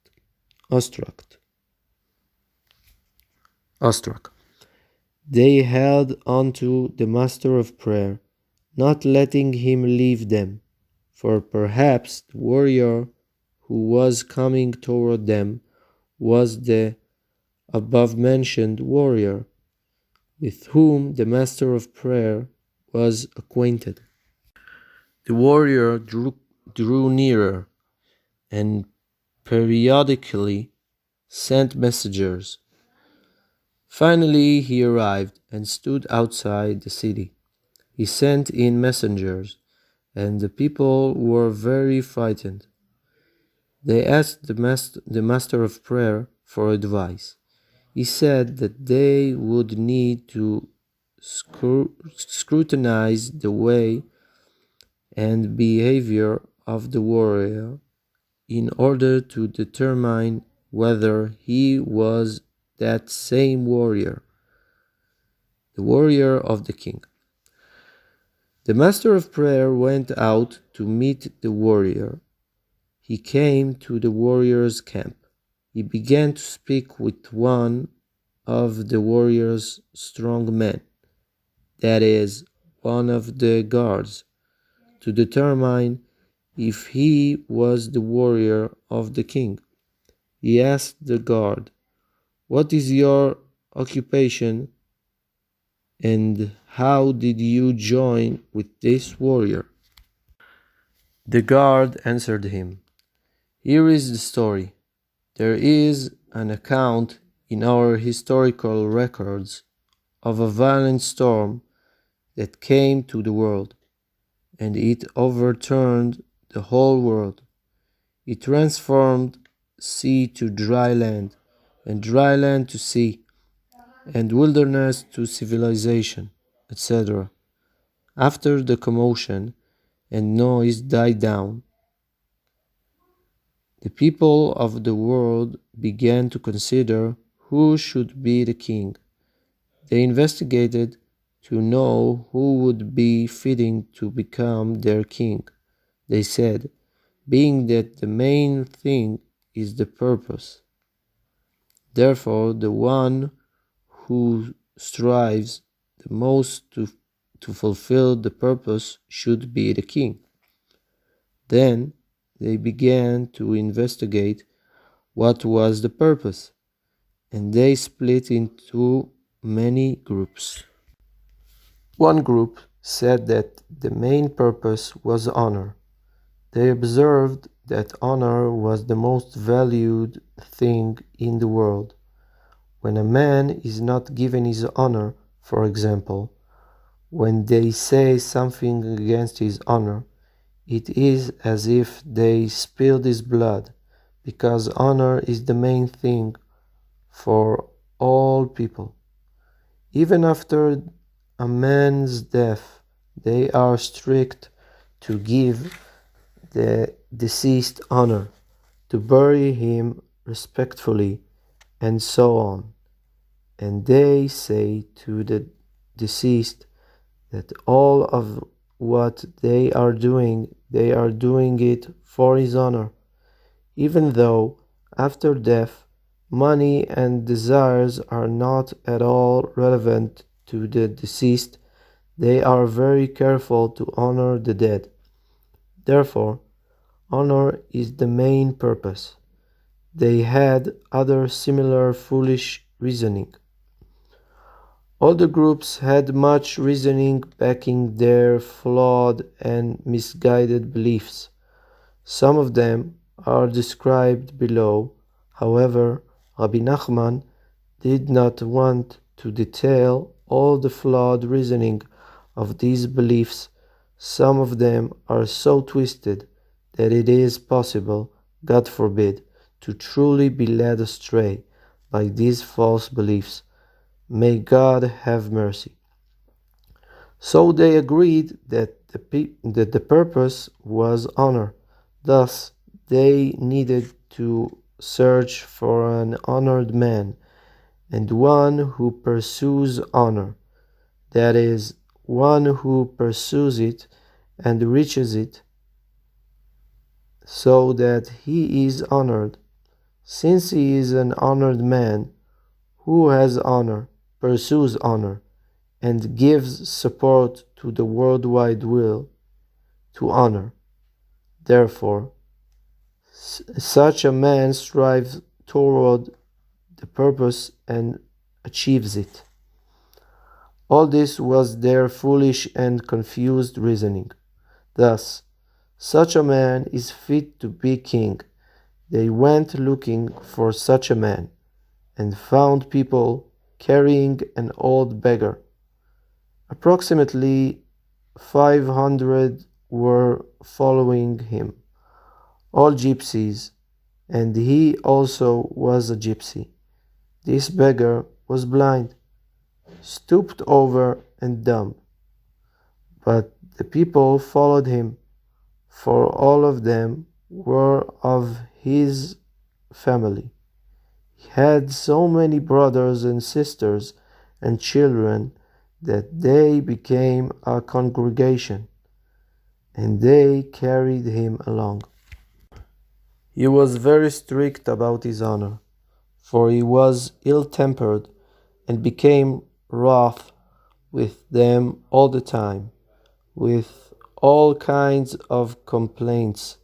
They held on to the master of prayer, not letting him leave them, for perhaps the warrior who was coming toward them was the above-mentioned warrior, with whom the master of prayer was acquainted. The warrior drew nearer, and periodically sent messengers. Finally he arrived and stood outside the city. He sent in messengers, and the people were very frightened. They asked the master of prayer for advice. He said that they would need to scrutinize the way and behavior of the warrior in order to determine whether he was that same warrior, the warrior of the king. The master of prayer went out to meet the warrior. He came to the warrior's camp. He began to speak with one of the warrior's strong men, that is, one of the guards, to determine if he was the warrior of the king. He asked the guard, "What is your occupation, and how did you join with this warrior?" The guard answered him, "Here is the story. There is an account in our historical records of a violent storm that came to the world, and it overturned the whole world. It transformed sea to dry land, and dry land to sea, and wilderness to civilization, etc. After the commotion and noise died down, the people of the world began to consider who should be the king. They investigated to know who would be fitting to become their king. They said, being that the main thing is the purpose, therefore the one who strives the most to fulfill the purpose should be the king. Then they began to investigate what was the purpose, and they split into many groups. One group said that the main purpose was honor. They observed that honor was the most valued thing in the world. When a man is not given his honor, for example, when they say something against his honor, it is as if they spilled his blood, because honor is the main thing for all people. Even after a man's death, they are strict to give the deceased honor, to bury him respectfully, and so on. And they say to the deceased that all of what they are doing it for his honor, even though after death money and desires are not at all relevant to the deceased. They are very careful to honor the dead. Therefore, honor is the main purpose. They had other similar foolish reasoning. All the groups had much reasoning backing their flawed and misguided beliefs. Some of them are described below. However, Rabbi Nachman did not want to detail all the flawed reasoning of these beliefs. Some of them are so twisted that it is possible, God forbid, to truly be led astray by these false beliefs. May God have mercy. So they agreed that the purpose was honor. Thus, they needed to search for an honored man, and one who pursues honor, that is, one who pursues it and reaches it, so that he is honored. Since he is an honored man, who has honor, pursues honor, and gives support to the worldwide will to honor. Therefore, such a man strives toward the purpose and achieves it. All this was their foolish and confused reasoning. Thus, such a man is fit to be king. They went looking for such a man, and found people carrying an old beggar. Approximately 500 were following him, all gypsies, and he also was a gypsy. This beggar was blind, stooped over and dumb. But the people followed him, for all of them were of his family. He had so many brothers and sisters and children that they became a congregation, and they carried him along. He was very strict about his honor, for he was ill-tempered and became wroth with them all the time, with all kinds of complaints.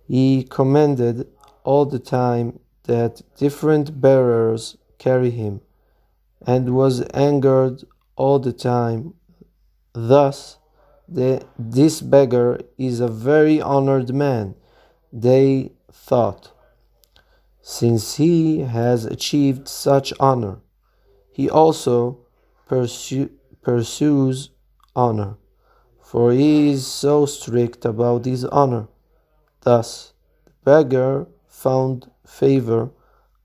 He commanded all the time that different bearers carry him, and was angered all the time. Thus, this beggar is a very honored man, they thought. Since he has achieved such honor, he also pursues honor, for he is so strict about his honor. Thus, the beggar found favor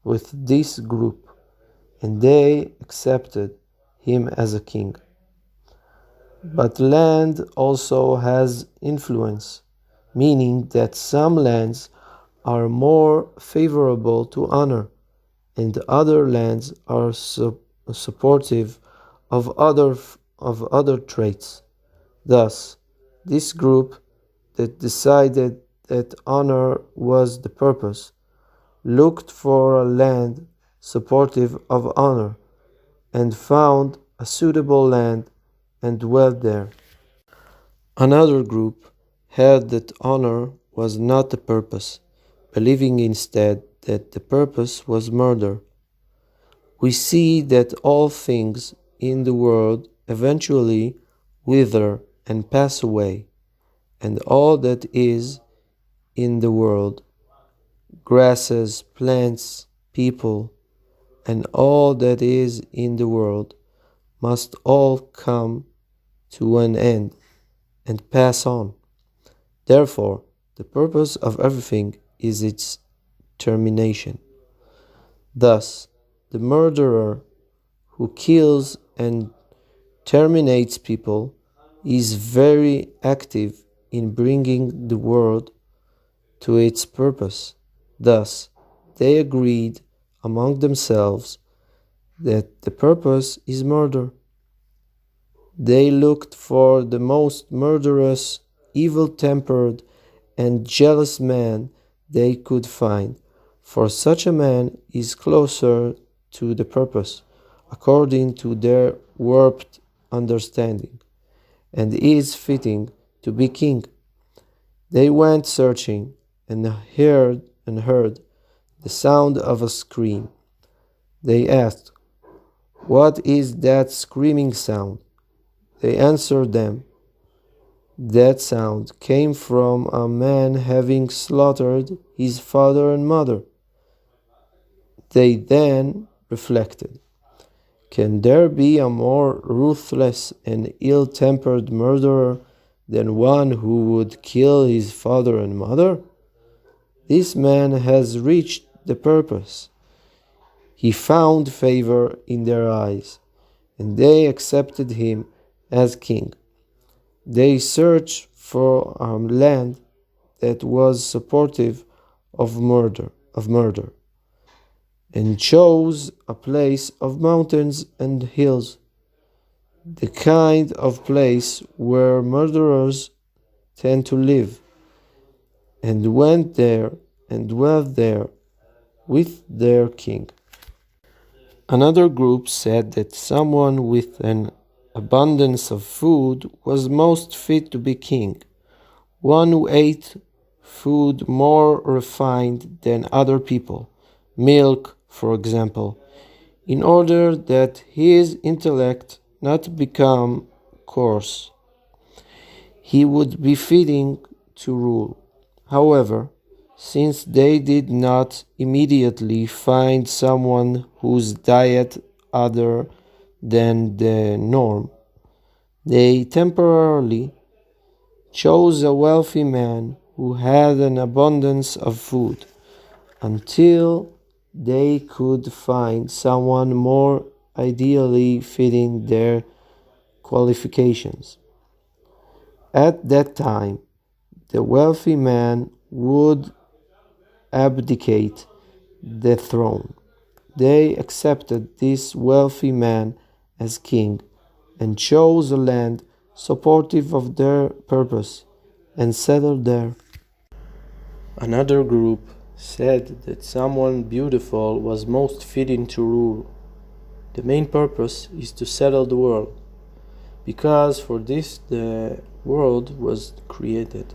with this group, and they accepted him as a king. But land also has influence, meaning that some lands are more favorable to honor, and other lands are supportive of other traits. Thus, this group that decided that honor was the purpose looked for a land supportive of honor, and found a suitable land and dwelt there. Another group held that honor was not the purpose, believing instead that the purpose was murder. We see that all things in the world eventually wither and pass away, and all that is in the world, grasses, plants, people, and all that is in the world, must all come to an end and pass on. Therefore, the purpose of everything is its termination. Thus, the murderer who kills and terminates people is very active in bringing the world to its purpose. Thus, they agreed among themselves that the purpose is murder. They looked for the most murderous, evil-tempered, and jealous man they could find, for such a man is closer to the purpose, according to their warped understanding, and is fitting to be king. They went searching and heard the sound of a scream. They asked, "What is that screaming sound?" They answered them, "That sound came from a man having slaughtered his father and mother." They then reflected, "Can there be a more ruthless and ill-tempered murderer than one who would kill his father and mother? This man has reached the purpose. He found favor in their eyes, and they accepted him as king. They searched for a land that was supportive of murder, and chose a place of mountains and hills, the kind of place where murderers tend to live, and went there and dwelt there with their king." Another group said that someone with an abundance of food was most fit to be king, one who ate food more refined than other people, milk, for example, in order that his intellect not become coarse. He would be fitting to rule. However, since they did not immediately find someone whose diet other than the norm, they temporarily chose a wealthy man who had an abundance of food, until they could find someone more ideally fitting their qualifications. At that time, the wealthy man would abdicate the throne. They accepted this wealthy man as king and chose a land supportive of their purpose and settled there. Another group said that someone beautiful was most fitting to rule. The main purpose is to settle the world, because for this the world was created.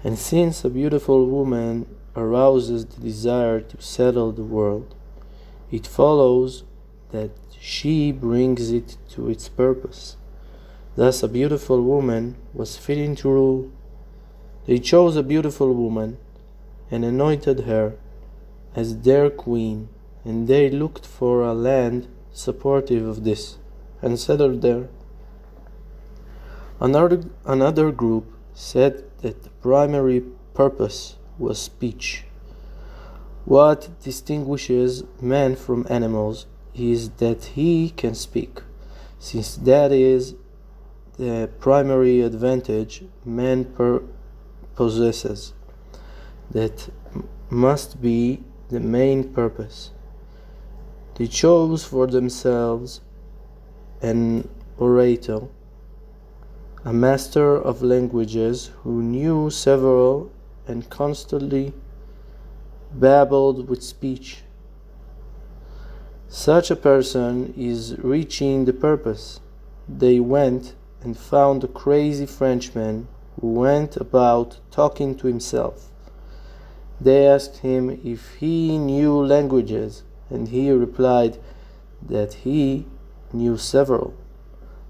And since a beautiful woman arouses the desire to settle the world, it follows that she brings it to its purpose. Thus a beautiful woman was fitting to rule. They chose a beautiful woman and anointed her as their queen, and they looked for a land supportive of this and settled there. Another group said that the primary purpose was speech. What distinguishes man from animals is that he can speak, since that is the primary advantage man possesses. That must be the main purpose. They chose for themselves an orator, a master of languages who knew several and constantly babbled with speech. Such a person is reaching the purpose. They went and found a crazy Frenchman who went about talking to himself. They asked him if he knew languages, and he replied that he knew several.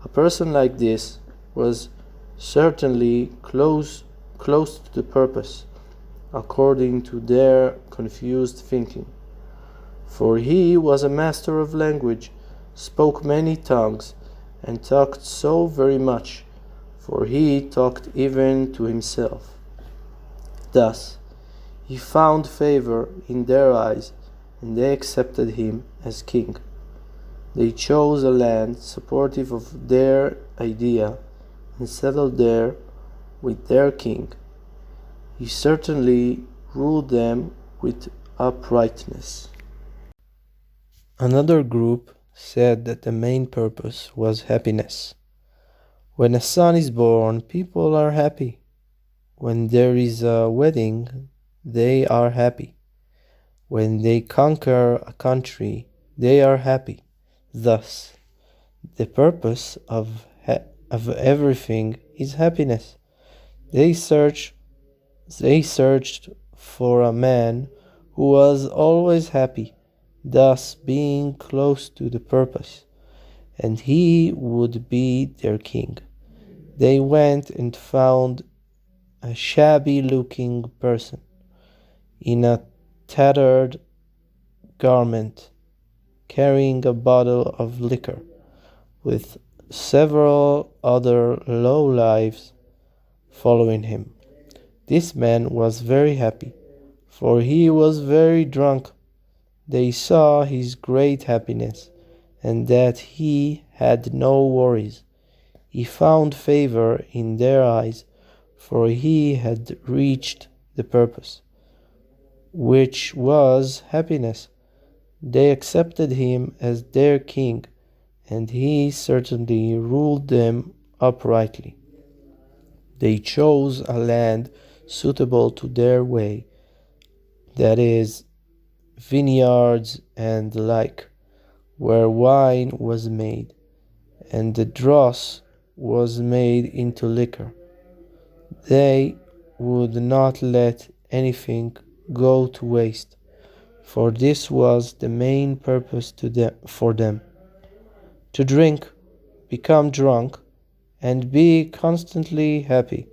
A person like this was certainly close to the purpose, according to their confused thinking. For he was a master of language, spoke many tongues, and talked so very much, for he talked even to himself. Thus, he found favor in their eyes, and they accepted him as king. They chose a land supportive of their idea and settled there with their king. He certainly ruled them with uprightness. Another group said that the main purpose was happiness. When a son is born, people are happy. When there is a wedding, they are happy. When they conquer a country, they are happy. Thus, the purpose of everything is happiness. They searched for a man who was always happy, thus being close to the purpose, and he would be their king. They went and found a shabby-looking person in a tattered garment, carrying a bottle of liquor, with several other lowlifes following him. This man was very happy, for he was very drunk. They saw his great happiness, and that he had no worries. He found favor in their eyes, for he had reached the purpose, which was happiness. They accepted him as their king, and he certainly ruled them uprightly. They chose a land suitable to their way, that is, vineyards and the like, where wine was made, and the dross was made into liquor. They would not let anything go to waste, for this was the main purpose for them: to drink, become drunk, and be constantly happy,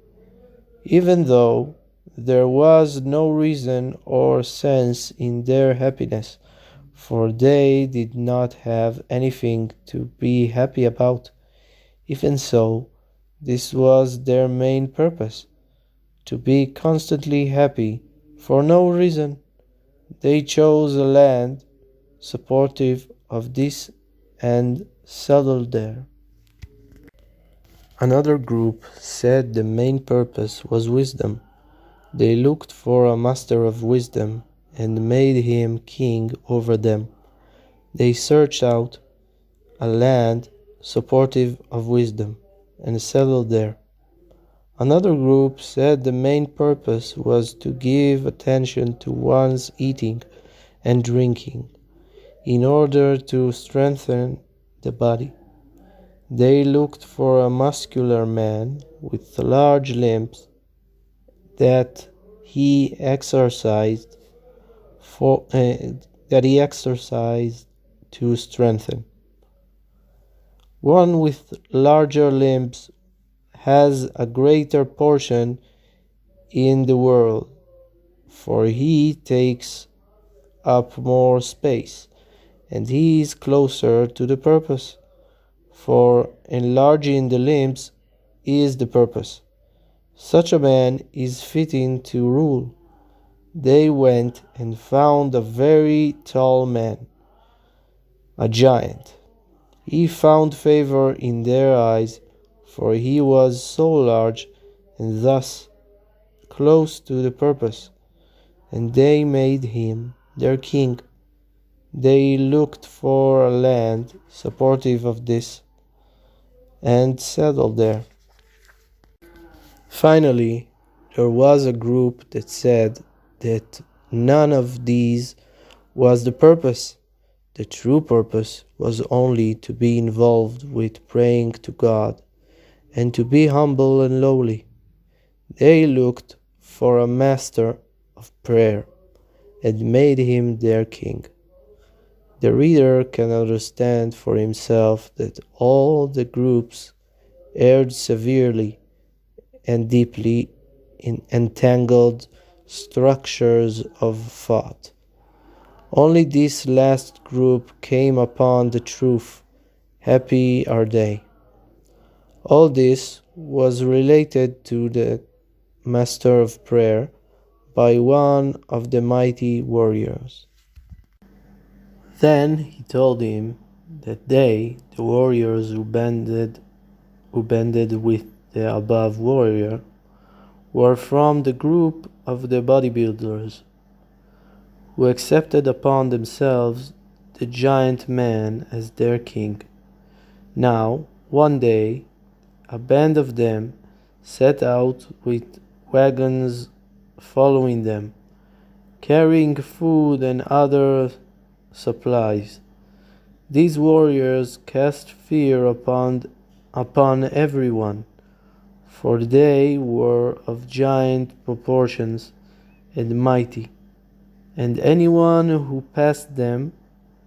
even though there was no reason or sense in their happiness, for they did not have anything to be happy about. Even so, this was their main purpose: to be constantly happy for no reason. They chose a land supportive of this and settled there. Another group said the main purpose was wisdom. They looked for a master of wisdom and made him king over them. They searched out a land supportive of wisdom and settled there. Another group said the main purpose was to give attention to one's eating and drinking in order to strengthen the body. They looked for a muscular man with large limbs that he exercised to strengthen. One with larger limbs has a greater portion in the world, for he takes up more space, and he is closer to the purpose, for enlarging the limbs is the purpose. Such a man is fitting to rule. They went and found a very tall man, a giant. He found favor in their eyes, for he was so large and thus close to the purpose, and they made him their king. They looked for a land supportive of this and settled there. Finally, there was a group that said that none of these was the purpose. The true purpose was only to be involved with praying to God and to be humble and lowly. They looked for a master of prayer and made him their king. The reader can understand for himself that all the groups erred severely and deeply in entangled structures of thought. Only this last group came upon the truth. Happy are they. All this was related to the master of prayer by one of the mighty warriors. Then he told him that they, the warriors who banded with the above warrior, were from the group of the bodybuilders. who accepted upon themselves the giant man as their king. Now, one day, a band of them set out with wagons following them, carrying food and other supplies. These warriors cast fear upon everyone, for they were of giant proportions and mighty, and anyone who passed them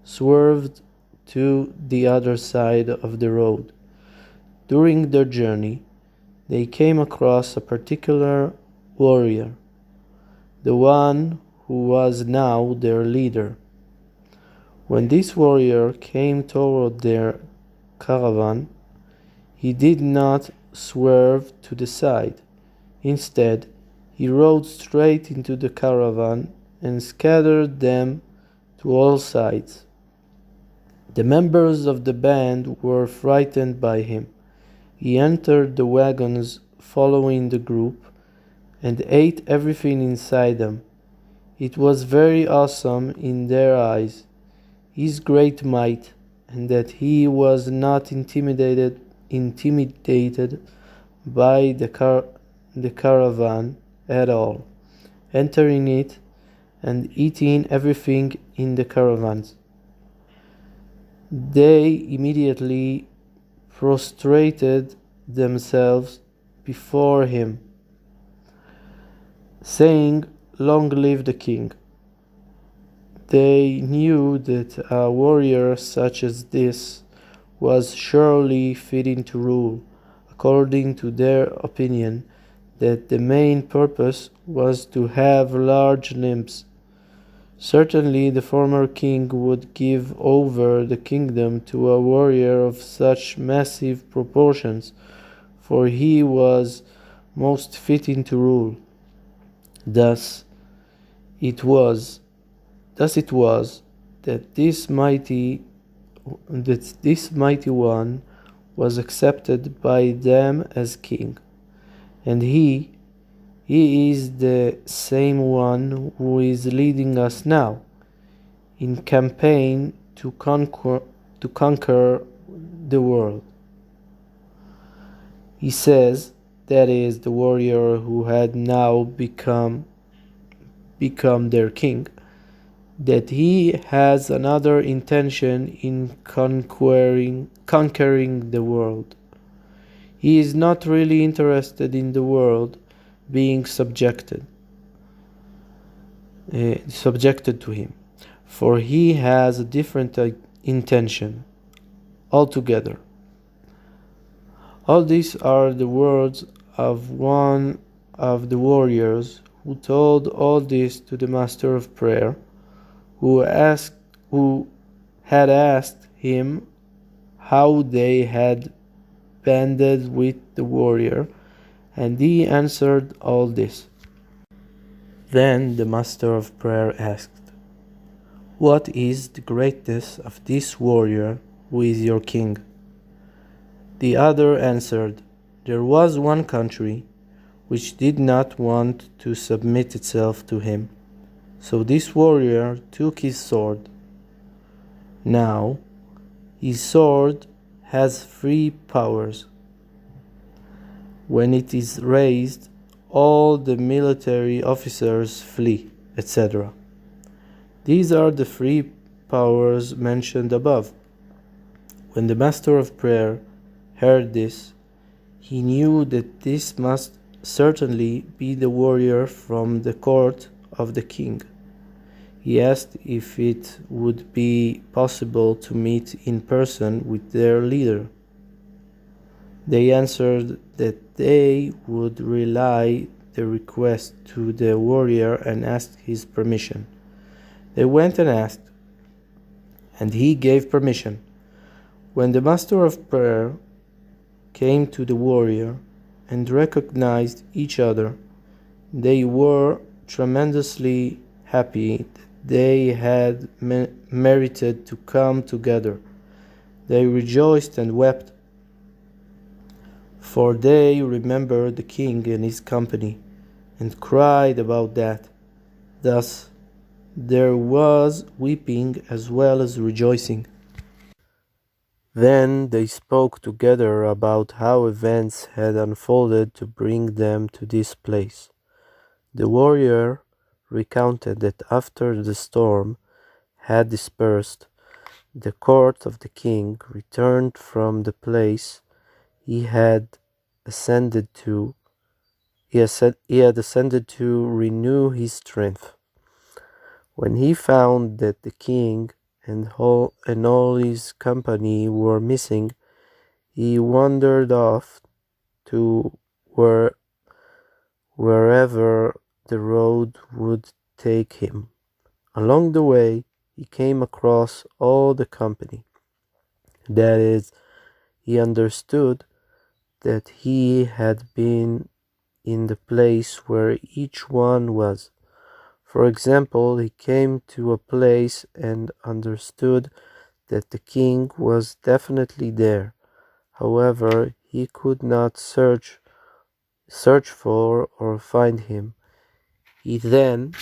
swerved to the other side of the road. During their journey, they came across a particular warrior, the one who was now their leader. When this warrior came toward their caravan, he did not swerve to the side. Instead, he rode straight into the caravan and scattered them to all sides. The members of the band were frightened by him. He entered the wagons following the group and ate everything inside them. It was very awesome in their eyes, his great might, and that he was not intimidated by the caravan at all, entering it and eating everything in the caravans. They immediately prostrated themselves before him, saying, "Long live the king." They knew that a warrior such as this was surely fitting to rule, according to their opinion that the main purpose was to have large limbs. Certainly the former king would give over the kingdom to a warrior of such massive proportions, for he was most fitting to rule. Thus it was that this mighty one was accepted by them as king, and he is the same one who is leading us now in campaign to conquer the world. He says, that is, the warrior who had now become their king, that he has another intention in conquering the world. He is not really interested in the world being subjected to him, for he has a different intention altogether. All these are the words of one of the warriors who told all this to the master of prayer, who had asked him how they had banded with the warrior, and he answered all this. Then the master of prayer asked, "What is the greatness of this warrior who is your king?" The other answered, "There was one country which did not want to submit itself to him. So this warrior took his sword. Now, his sword has 3 powers. When it is raised, all the military officers flee, etc. These are the 3 powers mentioned above." When the master of prayer heard this, he knew that this must certainly be the warrior from the court of the king. He asked if it would be possible to meet in person with their leader. They answered that they would relay the request to the warrior and ask his permission. They went and asked, and he gave permission. When the master of prayer came to the warrior and recognized each other, they were tremendously happy that they had merited to come together. They rejoiced and wept, for they remembered the king and his company, and cried about that. Thus there was weeping as well as rejoicing. Then they spoke together about how events had unfolded to bring them to this place. The warrior recounted that after the storm had dispersed, the court of the king returned from the place he had ascended to. He had ascended to renew his strength. When he found that the king and all his company were missing, he wandered off to wherever the road would take him. Along the way, he came across all the company. That is, he understood that he had been in the place where each one was. For example, he came to a place and understood that the king was definitely there. However, he could not search for or find him. He then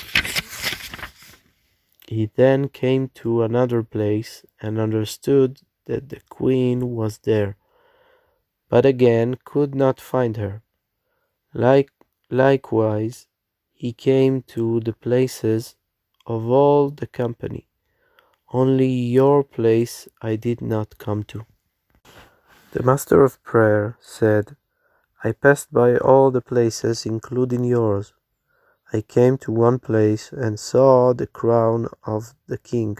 came to another place and understood that the queen was there, but again could not find her. Likewise, he came to the places of all the company. Only your place I did not come to. The master of prayer said, I passed by all the places, including yours. I came to one place and saw the crown of the king,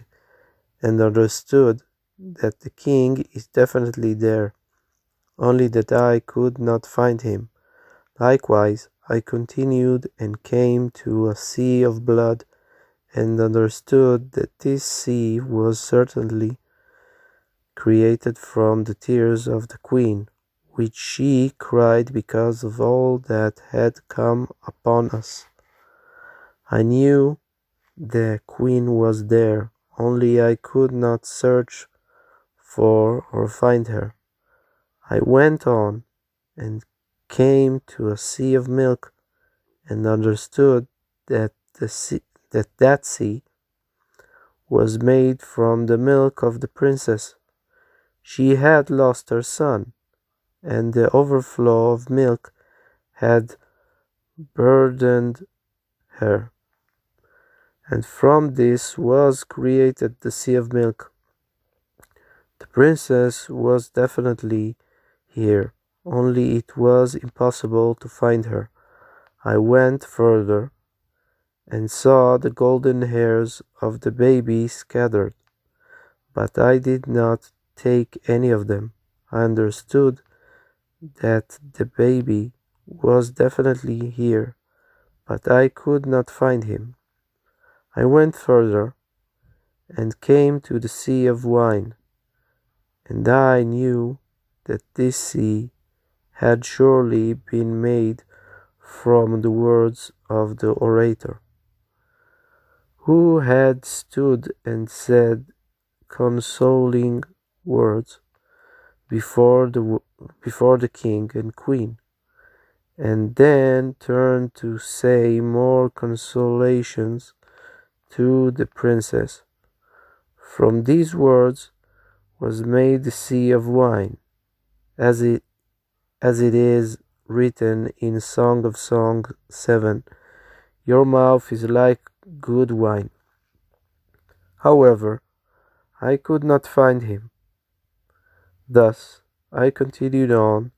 and understood that the king is definitely there, only that I could not find him. Likewise, I continued and came to a sea of blood, and understood that this sea was certainly created from the tears of the queen, which she cried because of all that had come upon us. I knew the queen was there, only I could not search for or find her. I went on and came to a sea of milk, and understood that that sea was made from the milk of the princess. She had lost her son, and the overflow of milk had burdened her. And from this was created the sea of milk. The princess was definitely here, only it was impossible to find her. I went further and saw the golden hairs of the baby scattered, but I did not take any of them. I understood that the baby was definitely here, but I could not find him. I went further and came to the sea of wine, and I knew that this sea had surely been made from the words of the orator, who had stood and said consoling words before the king and queen, and then turned to say more consolations to the princess. From these words was made the sea of wine, as it is written in Song of Songs 7, your mouth is like good wine. However, I could not find him. Thus I continued on,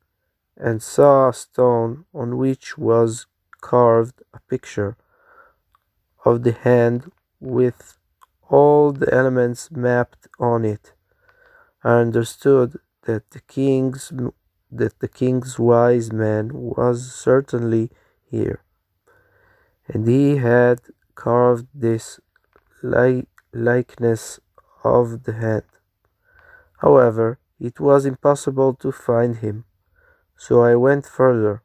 and saw a stone on which was carved a picture of the hand with all the elements mapped on it. I understood that the king's wise man was certainly here, and he had carved this likeness of the hand. However, it was impossible to find him, so I went further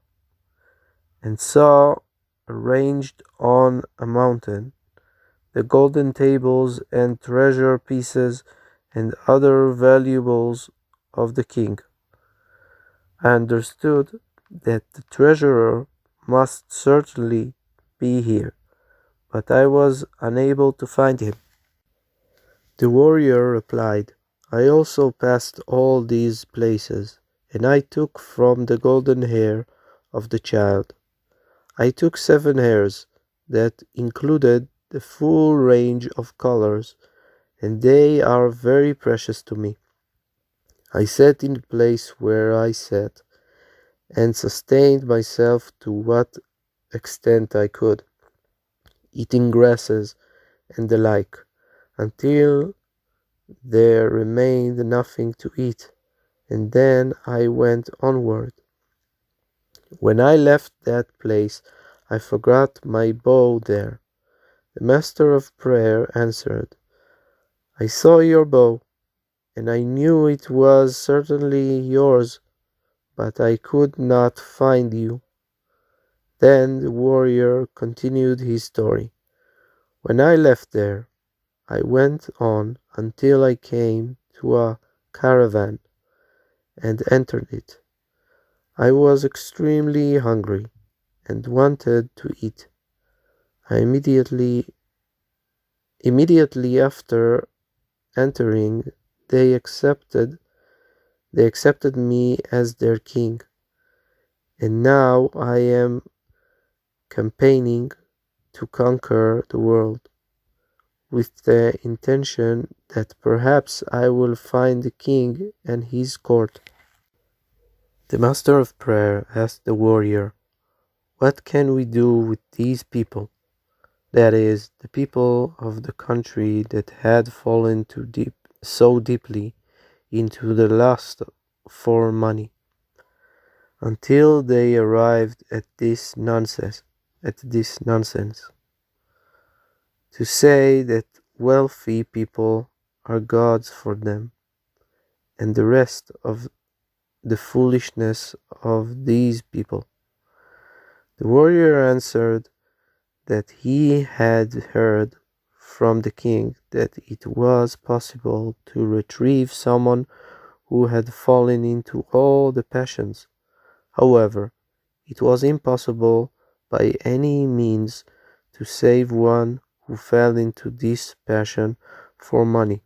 and saw arranged on a mountain the golden tables and treasure pieces and other valuables of the king. I understood that the treasurer must certainly be here, but I was unable to find him." The warrior replied, "I also passed all these places, and I took from the golden hair of the child. I took 7 hairs that included the full range of colors, and they are very precious to me. I sat in the place where I sat, and sustained myself to what extent I could, eating grasses and the like, until there remained nothing to eat, and then I went onward. When I left that place, I forgot my bow there. The master of prayer answered, I saw your bow, and I knew it was certainly yours, but I could not find you." Then the warrior continued his story. "When I left there, I went on until I came to a caravan and entered it. I was extremely hungry and wanted to eat. I immediately after entering, they accepted me as their king, and now I am campaigning to conquer the world, with the intention that perhaps I will find the king and his court." The master of prayer asked the warrior, "What can we do with these people?" That is, the people of the country that had fallen so deeply into the lust for money, until they arrived at this nonsense, to say that wealthy people are gods for them, and the rest of the foolishness of these people. The warrior answered that he had heard from the king that it was possible to retrieve someone who had fallen into all the passions. However, it was impossible by any means to save one who fell into this passion for money.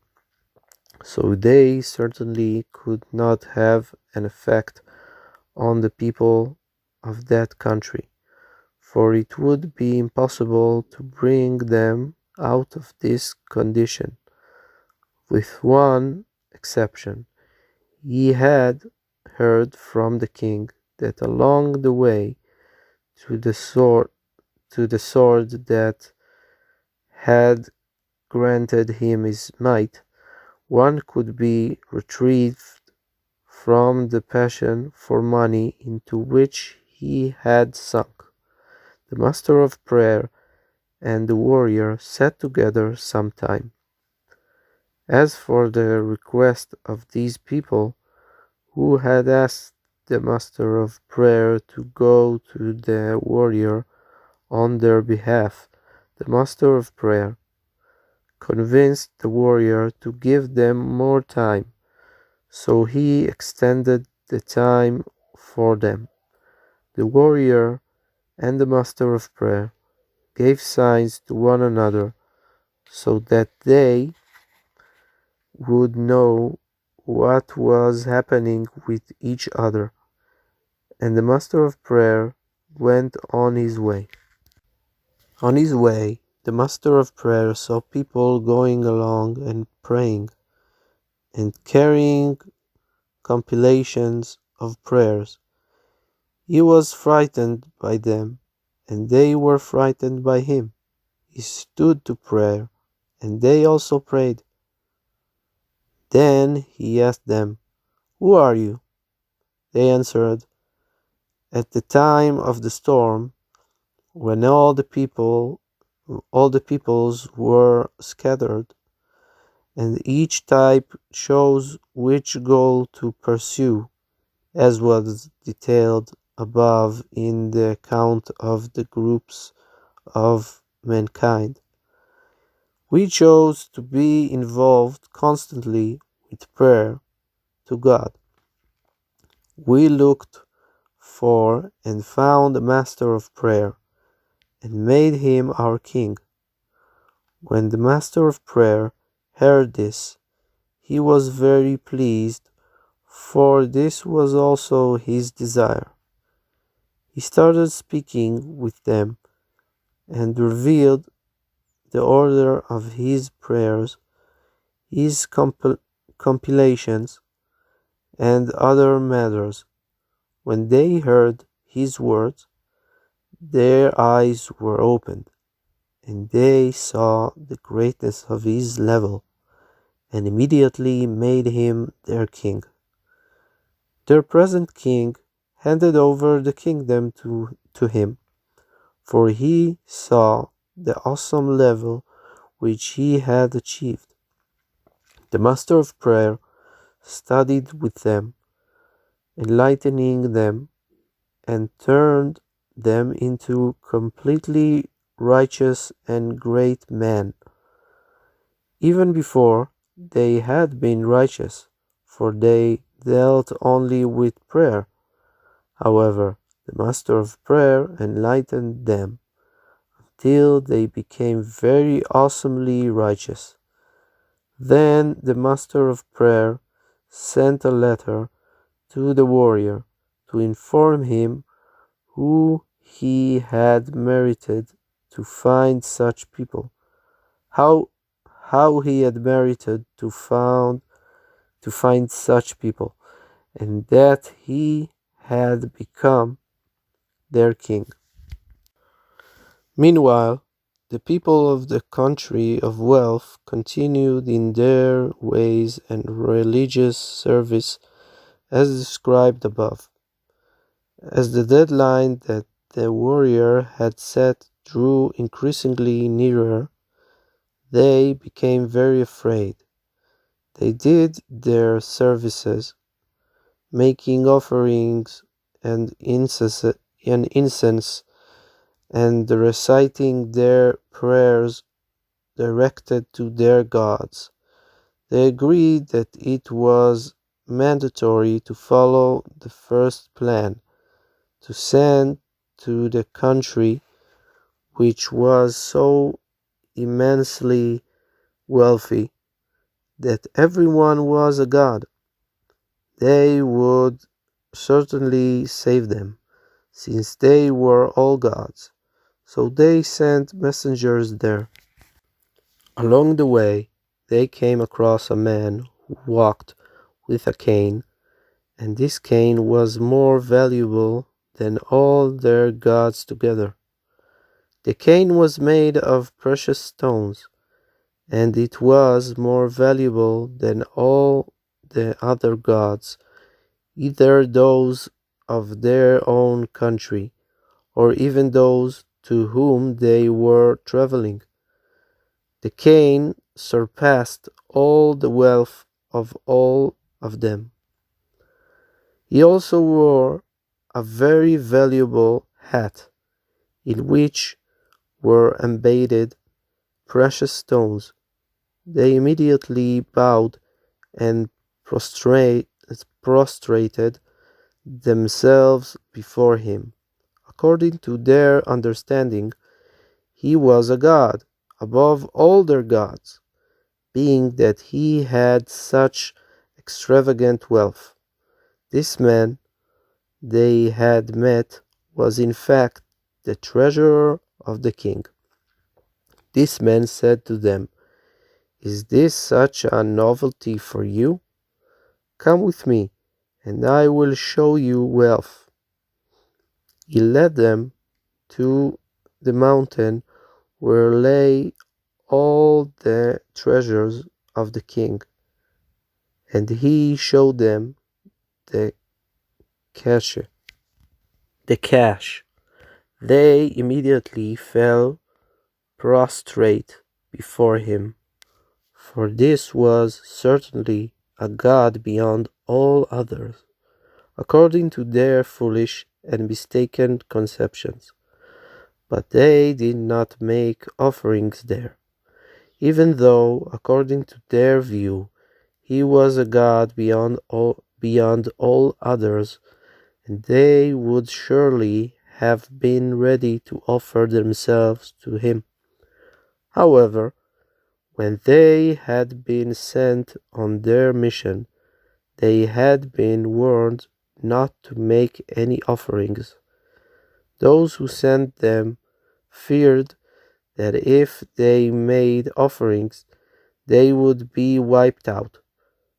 So they certainly could not have an effect on the people of that country, for it would be impossible to bring them out of this condition, with one exception. He had heard from the king that along the way to the sword that had granted him his might, one could be retrieved from the passion for money into which he had sunk. The master of prayer and the warrior sat together some time. As for the request of these people, who had asked the master of prayer to go to the warrior on their behalf, the master of prayer convinced the warrior to give them more time, so he extended the time for them. The warrior and the master of prayer gave signs to one another so that they would know what was happening with each other, and the master of prayer went on his way. On his way, the master of prayer saw people going along and praying, and carrying compilations of prayers. He was frightened by them, and they were frightened by him. He stood to prayer, and they also prayed. Then he asked them, "Who are you?" They answered, "At the time of the storm, when all the peoples were scattered, and each type chose which goal to pursue, as was detailed above in the account of the groups of mankind. We chose to be involved constantly with prayer to God. We looked for and found a master of prayer, and made him our king. When the master of prayer heard this, he was very pleased, for this was also his desire. He started speaking with them and revealed the order of his prayers, his compilations, and other matters. When they heard his words, their eyes were opened, and they saw the greatness of his level, and immediately made him their king. Their present king handed over the kingdom to him, for he saw the awesome level which he had achieved. The master of prayer studied with them, enlightening them, and turned them into completely righteous and great men, even before they had been righteous, for they dealt only with prayer. However, the master of prayer enlightened them till they became very awesomely righteous. Then the master of prayer sent a letter to the warrior to inform him who he had merited to find such people, how he had merited to find such people, and that he had become their king. Meanwhile, the people of the country of wealth continued in their ways and religious service as described above. As the deadline that the warrior had set drew increasingly nearer, they became very afraid. They did their services, making offerings and incense, and reciting their prayers directed to their gods. They agreed that it was mandatory to follow the first plan, to send to the country which was so immensely wealthy that everyone was a god. They would certainly save them, since they were all gods. So they sent messengers there. Along the way, they came across a man who walked with a cane, and this cane was more valuable than all their gods together. The cane was made of precious stones, and it was more valuable than all the other gods, either those of their own country, or even those to whom they were traveling. The cane surpassed all the wealth of all of them. He also wore a very valuable hat, in which were embedded precious stones. They immediately bowed and prostrated themselves before him. According to their understanding, he was a god above all their gods, being that he had such extravagant wealth. This man they had met was in fact the treasurer of the king. This man said to them, "Is this such a novelty for you? Come with me, and I will show you wealth." He led them to the mountain where lay all the treasures of the king, and he showed them the cash. The cash. They immediately fell prostrate before him, for this was certainly a god beyond all others, according to their foolish and mistaken conceptions. But they did not make offerings there, even though, according to their view, he was a god beyond all others, and they would surely have been ready to offer themselves to him. However, When they had been sent on their mission, they had been warned not to make any offerings. Those who sent them feared that if they made offerings, they would be wiped out.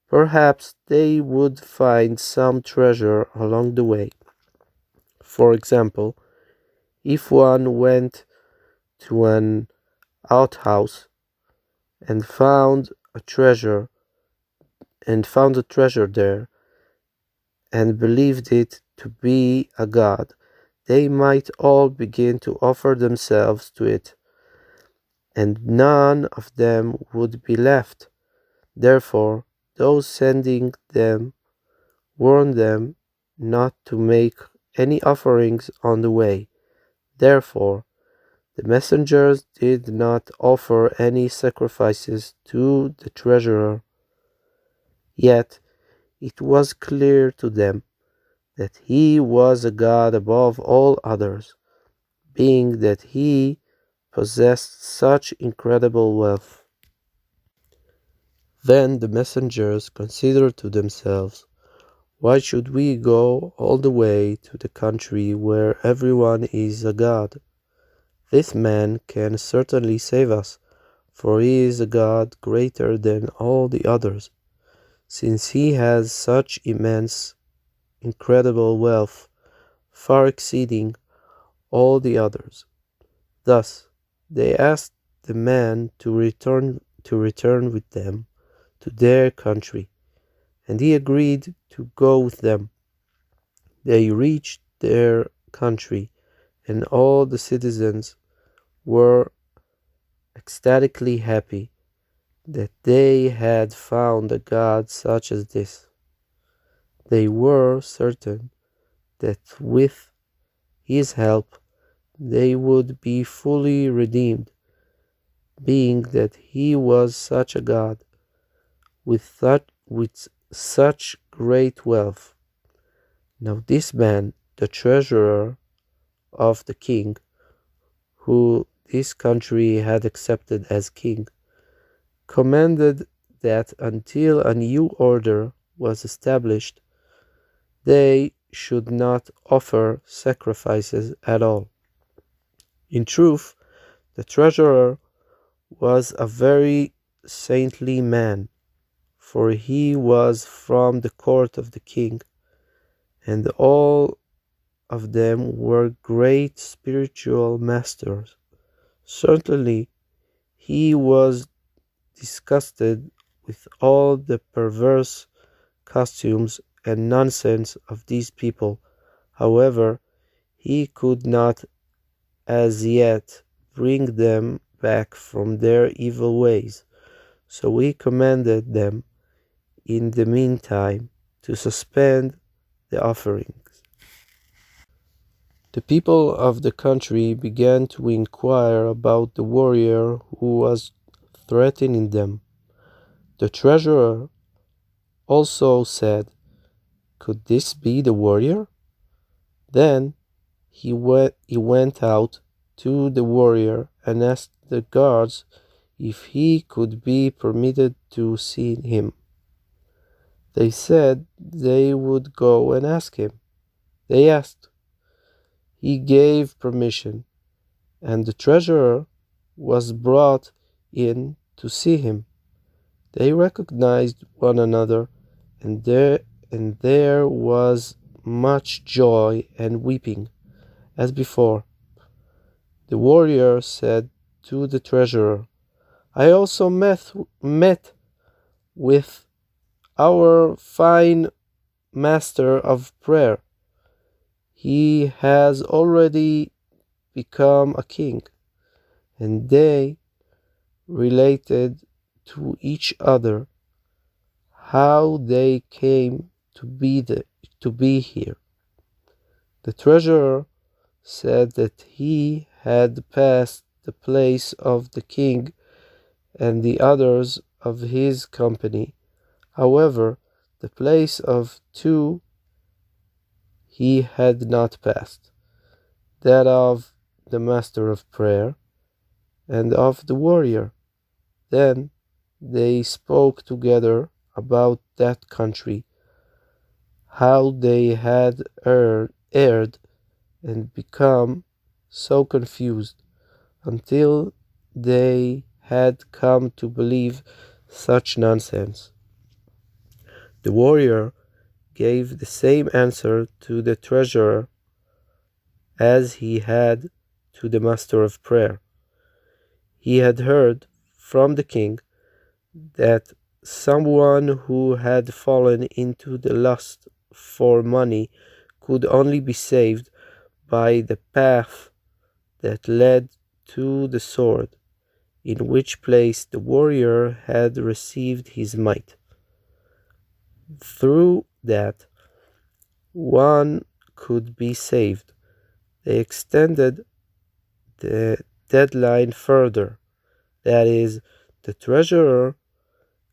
Perhaps they would find some treasure along the way. For example, if one went to an outhouse and found a treasure there and believed it to be a god, they might all begin to offer themselves to it, and none of them would be left. Therefore, those sending them warned them not to make any offerings on the way. Therefore, the messengers did not offer any sacrifices to the treasurer. Yet it was clear to them that he was a god above all others, being that he possessed such incredible wealth. Then the messengers considered to themselves, "Why should we go all the way to the country where everyone is a god? This man can certainly save us, for he is a god greater than all the others, since he has such immense, incredible wealth, far exceeding all the others." Thus, they asked the man to return with them to their country, and he agreed to go with them. They reached their country, and all the citizens were ecstatically happy that they had found a god such as this. They were certain that with his help they would be fully redeemed, being that he was such a god with such great wealth. Now this man, the treasurer of the king, who this country had accepted as king, commanded that until a new order was established, they should not offer sacrifices at all. In truth, the treasurer was a very saintly man, for he was from the court of the king, and all of them were great spiritual masters. Certainly, he was disgusted with all the perverse costumes and nonsense of these people. However, he could not as yet bring them back from their evil ways, so he commanded them in the meantime to suspend the offerings. The people of the country began to inquire about the warrior who was threatening them. The treasurer also said, "Could this be the warrior?" Then he went out to the warrior and asked the guards if he could be permitted to see him. They said they would go and ask him. They asked. He gave permission, and the treasurer was brought in to see him. They recognized one another, and there was much joy and weeping, as before. The warrior said to the treasurer, "I also met with our fine master of prayer. He has already become a king." And they related to each other how they came to be here. The treasurer said that he had passed the place of the king and the others of his company. However, the place of two he had not passed, that of the master of prayer and of the warrior. Then they spoke together about that country, how they had erred and become so confused until they had come to believe such nonsense. The warrior gave the same answer to the treasurer as he had to the master of prayer. He had heard from the king that someone who had fallen into the lust for money could only be saved by the path that led to the sword, in which place the warrior had received his might. Through that, one could be saved. They extended the deadline further. That is, the treasurer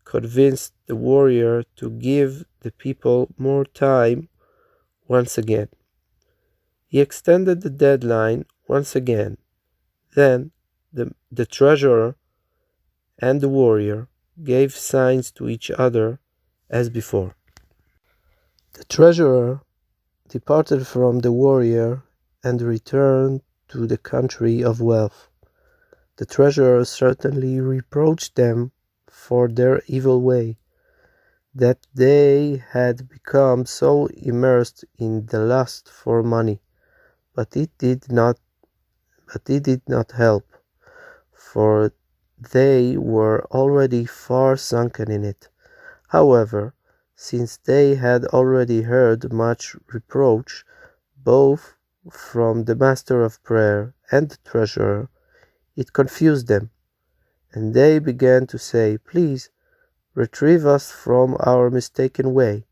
convinced the warrior to give the people more time once again. He extended the deadline once again. Then the treasurer and the warrior gave signs to each other as before. The treasurer departed from the warrior and returned to the country of wealth. The treasurer certainly reproached them for their evil way, that they had become so immersed in the lust for money, but it did not help, for they were already far sunken in it. However, since they had already heard much reproach, both from the master of prayer and the treasurer, it confused them, and they began to say, "Please, retrieve us from our mistaken way,"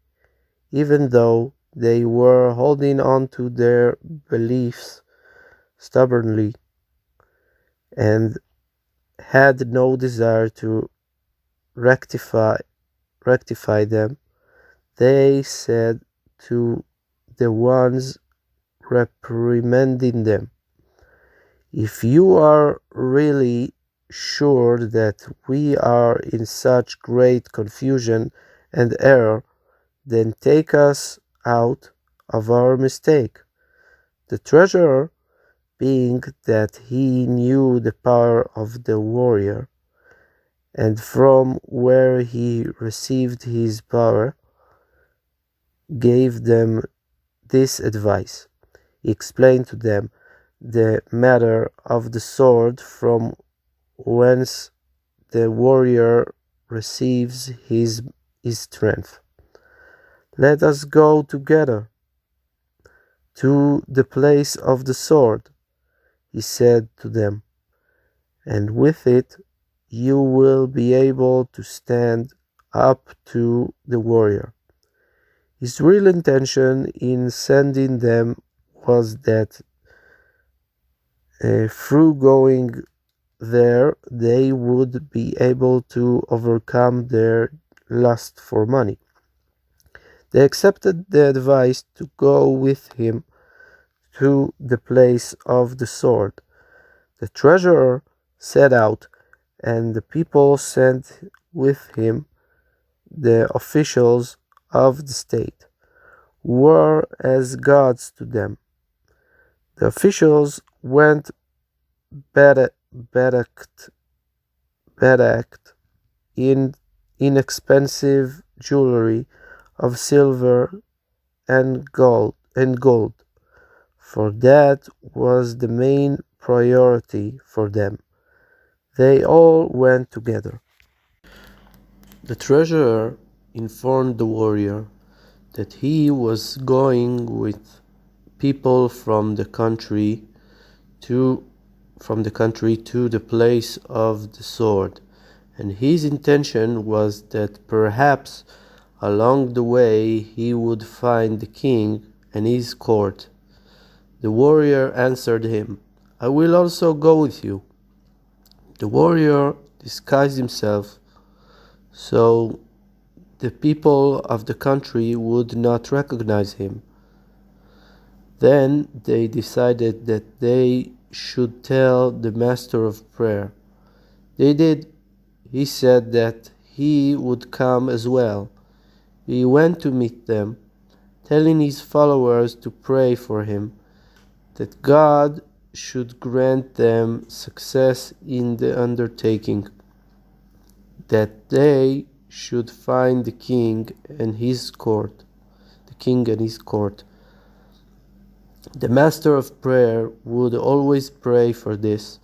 even though they were holding on to their beliefs stubbornly and had no desire to rectify them. They said to the ones reprimanding them, "If you are really sure that we are in such great confusion and error, then take us out of our mistake." The treasurer, being that he knew the power of the warrior, and from where he received his power, gave them this advice. He explained to them the matter of the sword from whence the warrior receives his strength. "Let us go together to the place of the sword," he said to them, "and with it you will be able to stand up to the warrior." His real intention in sending them was that through going there they would be able to overcome their lust for money. They accepted the advice to go with him to the place of the sword. The treasurer set out, and the people sent with him the officials of the state, who were as gods to them. The officials went bedecked in inexpensive jewelry of silver and gold, for that was the main priority for them. They all went together. The treasurer informed the warrior that he was going with people from the country to the place of the sword, and his intention was that perhaps along the way he would find the king and his court. The warrior answered him, "I will also go with you." The warrior disguised himself so the people of the country would not recognize him. Then they decided that they should tell the master of prayer. They did. he said that he would come as well. He went to meet them, telling his followers to pray for him, that God should grant them success in the undertaking, that they should find the king and his court. The master of prayer would always pray for this,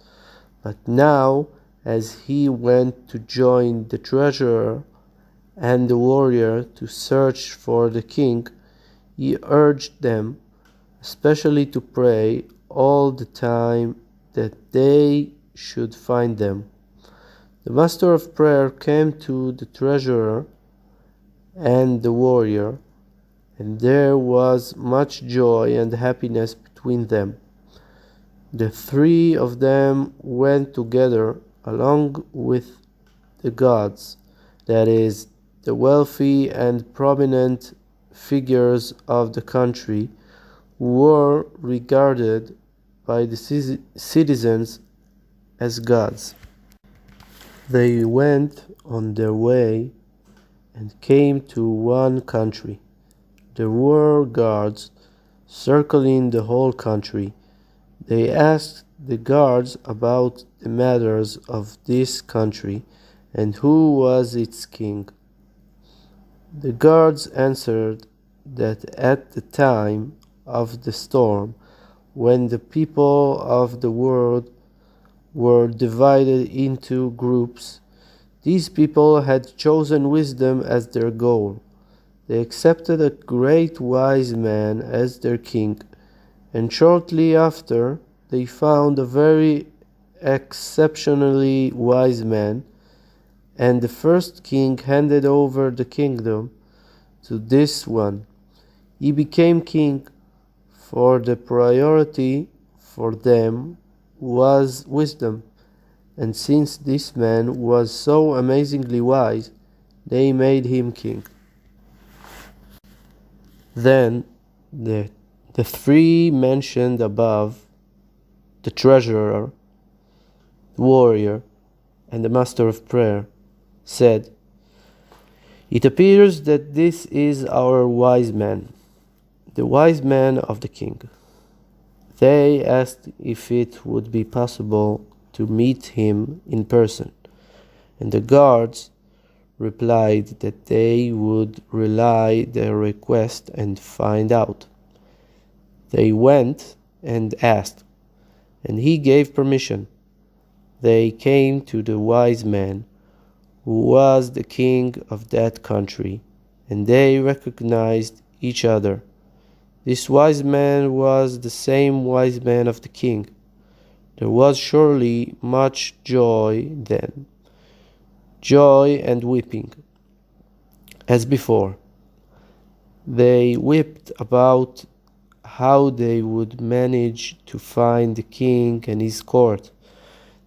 but now, as he went to join the treasurer and the warrior to search for the king, he urged them especially to pray all the time that they should find them. The master of prayer came to the treasurer and the warrior, and there was much joy and happiness between them. The three of them went together along with the gods, that is, the wealthy and prominent figures of the country, who were regarded by the citizens as gods. They went on their way and came to one country. There were guards circling the whole country. They asked the guards about the matters of this country and who was its king. The guards answered that at the time of the storm, when the people of the world were divided into groups, these people had chosen wisdom as their goal. They accepted a great wise man as their king, and shortly after they found a very exceptionally wise man, and the first king handed over the kingdom to this one. He became king, for the priority for them was wisdom, and since this man was so amazingly wise, they made him king. Then the three mentioned above, the treasurer, the warrior, and the master of prayer, said, "It appears that this is our wise man, the wise man of the king." They asked if it would be possible to meet him in person, and the guards replied that they would relay their request and find out. They went and asked, and he gave permission. They came to the wise man, who was the king of that country, and they recognized each other. This wise man was the same wise man of the king. There was surely much joy then, joy and weeping, as before. They wept about how they would manage to find the king and his court.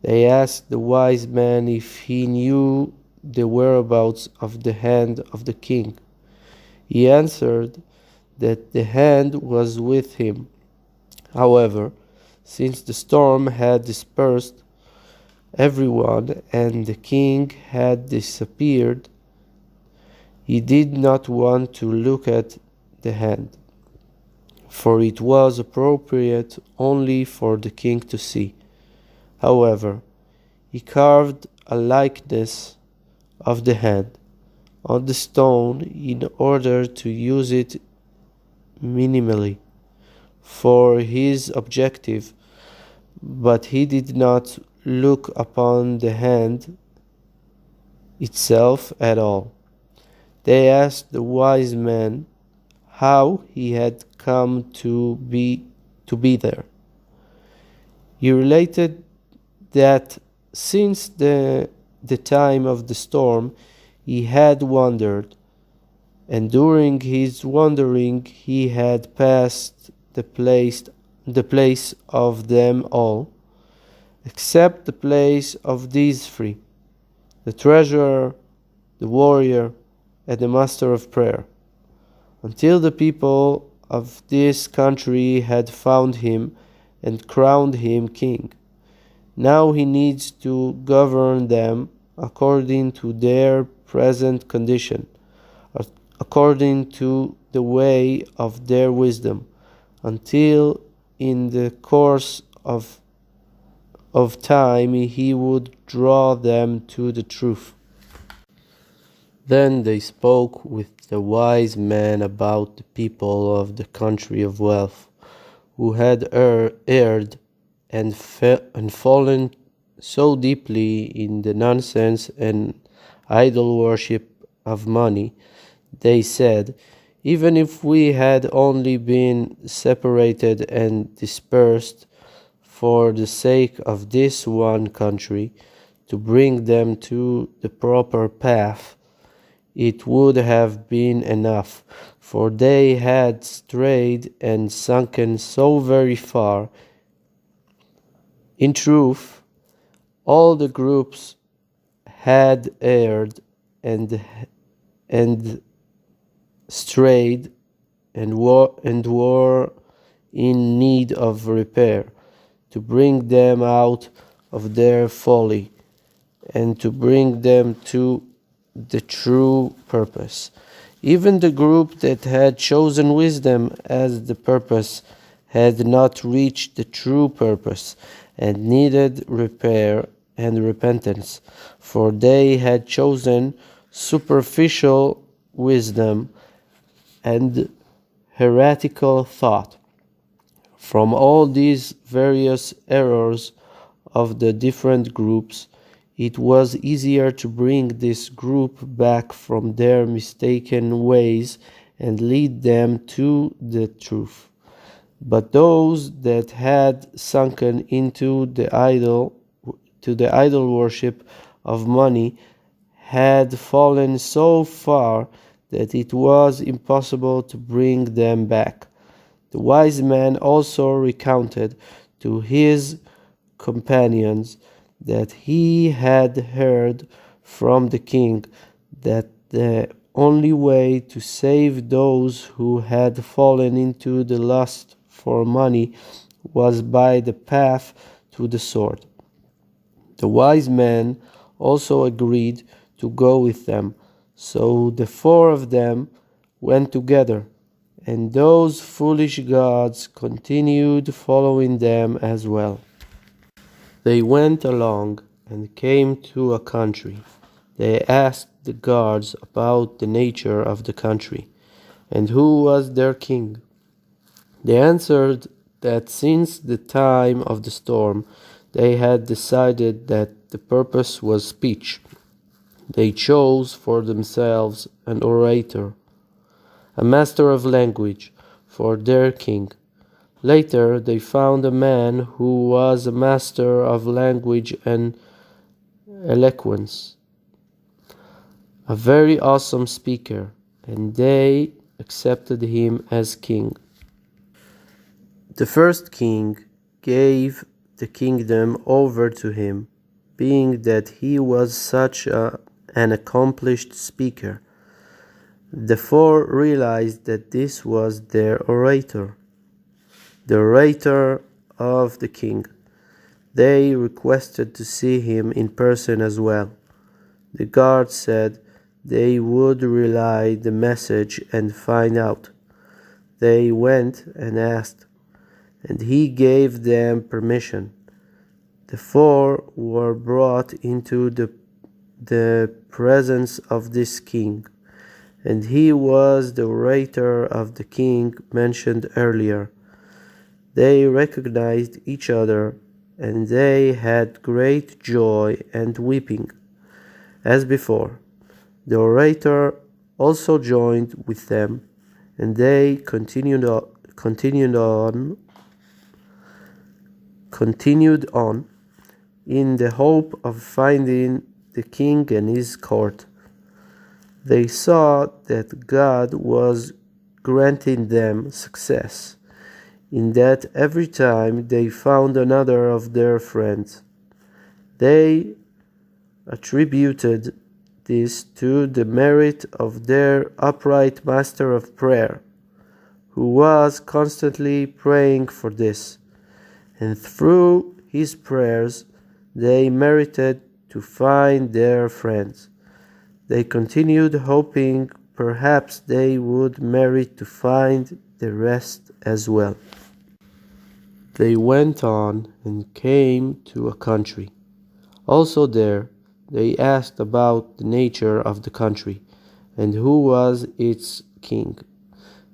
They asked the wise man if he knew the whereabouts of the hand of the king. He answered that the hand was with him. However, since the storm had dispersed everyone and the king had disappeared, he did not want to look at the hand, for it was appropriate only for the king to see. However, he carved a likeness of the hand on the stone in order to use it minimally for his objective, but he did not look upon the hand itself at all. They asked the wise man how he had come to be there. He related that since the time of the storm he had wandered, and during his wandering he had passed the place of them all, except the place of these three, the treasurer, the warrior, and the master of prayer, until the people of this country had found him and crowned him king. Now he needs to govern them according to their present condition, according to the way of their wisdom, until in the course of time he would draw them to the truth. Then they spoke with the wise men about the people of the country of wealth, who had erred and fallen so deeply in the nonsense and idol worship of money. They said, even if we had only been separated and dispersed for the sake of this one country, to bring them to the proper path, it would have been enough, for they had strayed and sunken so very far. In truth, all the groups had erred and strayed and were in need of repair, to bring them out of their folly and to bring them to the true purpose. Even the group that had chosen wisdom as the purpose had not reached the true purpose and needed repair and repentance, for they had chosen superficial wisdom and heretical thought. From all these various errors of the different groups, it was easier to bring this group back from their mistaken ways and lead them to the truth. But those that had sunken into the idol worship of money had fallen so far that it was impossible to bring them back. The wise man also recounted to his companions that he had heard from the king that the only way to save those who had fallen into the lust for money was by the path to the sword. The wise man also agreed to go with them, so the four of them went together, and those foolish gods continued following them as well. They went along and came to a country. They asked the guards about the nature of the country, and who was their king. They answered that since the time of the storm, they had decided that the purpose was speech. They chose for themselves an orator, a master of language, for their king. Later, they found a man who was a master of language and eloquence, a very awesome speaker, and they accepted him as king. The first king gave the kingdom over to him, being that he was such an accomplished speaker. The four realized that this was their orator, the orator of the king. They requested to see him in person as well. The guards said they would relay the message and find out. They went and asked, and he gave them permission. The four were brought into the presence of this king, and he was the orator of the king mentioned earlier. They recognized each other, and they had great joy and weeping. As before, the orator also joined with them, and they continued on in the hope of finding the king and his court. They saw that God was granting them success, in that every time they found another of their friends. They attributed this to the merit of their upright master of prayer, who was constantly praying for this, and through his prayers they merited to find their friends. They continued, hoping perhaps they would marry to find the rest as well. They went on and came to a country. Also there, they asked about the nature of the country and who was its king.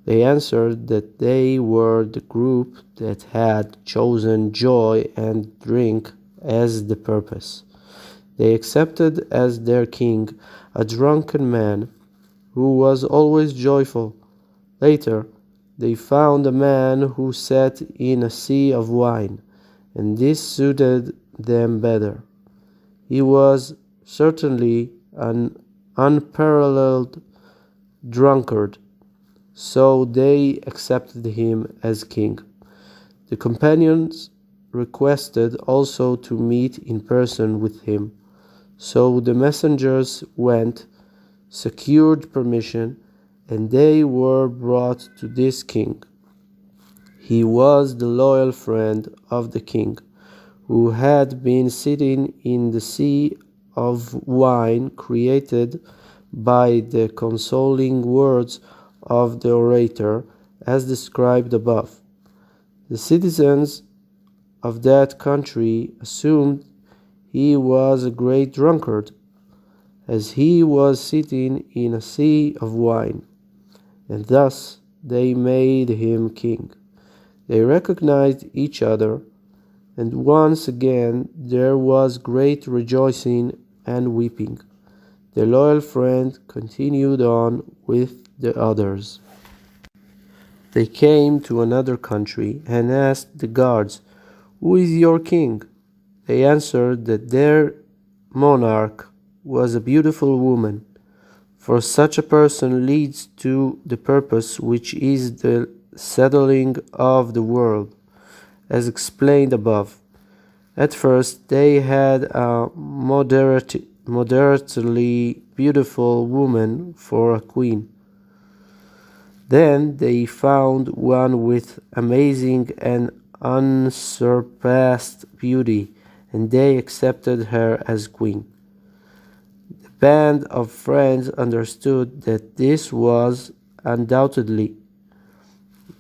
They answered that they were the group that had chosen joy and drink as the purpose. They accepted as their king a drunken man who was always joyful. Later, they found a man who sat in a sea of wine, and this suited them better. He was certainly an unparalleled drunkard, so they accepted him as king. The companions requested also to meet in person with him, so the messengers went, secured permission, and they were brought to this king. He was the loyal friend of the king, who had been sitting in the sea of wine created by the consoling words of the orator, as described above. The citizens of that country assumed he was a great drunkard, as he was sitting in a sea of wine, and thus they made him king. They recognized each other, and once again there was great rejoicing and weeping. The loyal friend continued on with the others. They came to another country and asked the guards, "Who is your king?" They answered that their monarch was a beautiful woman, for such a person leads to the purpose which is the settling of the world, as explained above. At first they had a moderately beautiful woman for a queen. Then they found one with amazing and unsurpassed beauty, and they accepted her as queen. The band of friends understood that this was undoubtedly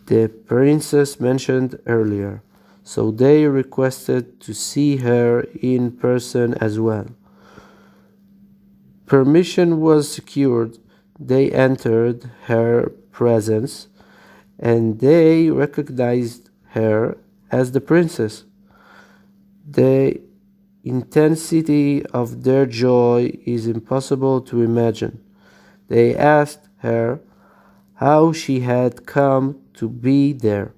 the princess mentioned earlier, so they requested to see her in person as well. Permission was secured. They entered her presence, and they recognized her as the princess. The intensity of their joy is impossible to imagine. They asked her how she had come to be there.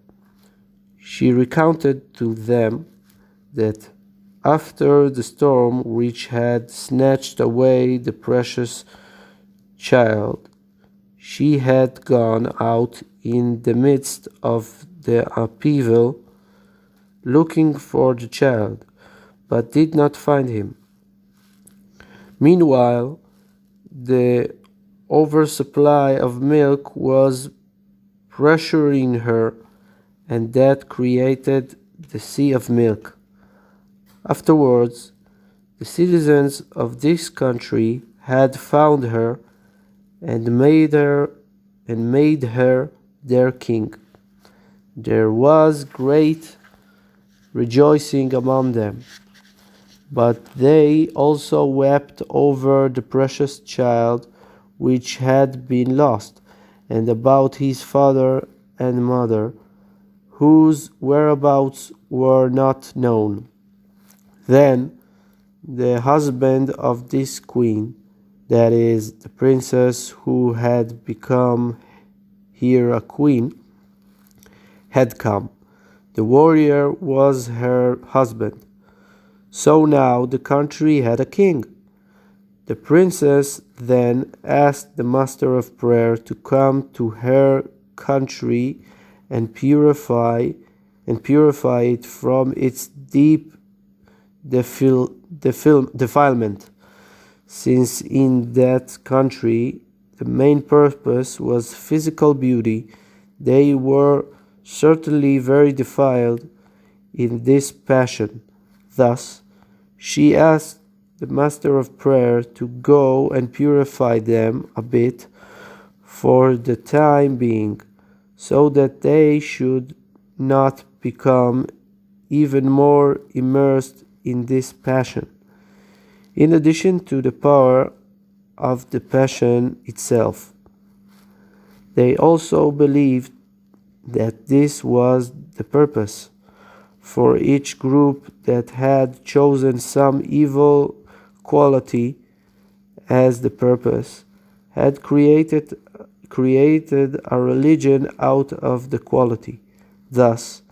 She recounted to them that after the storm which had snatched away the precious child, she had gone out in the midst of the upheaval looking for the child, but did not find him. Meanwhile, the oversupply of milk was pressuring her, and that created the sea of milk. Afterwards, the citizens of this country had found her and made her their king. There was great rejoicing among them, but they also wept over the precious child which had been lost, and about his father and mother, whose whereabouts were not known. Then the husband of this queen, that is, the princess who had become here a queen, had come. The warrior was her husband. So now the country had a king. The princess then asked the master of prayer to come to her country and purify it from its deep defilement, since in that country the main purpose was physical beauty. They were certainly very defiled in this passion. Thus she asked the master of prayer to go and purify them a bit for the time being, so that they should not become even more immersed in this passion. In addition to the power of the passion itself, they also believed that this was the purpose, for each group that had chosen some evil quality as the purpose had created a religion out of the quality. Thus,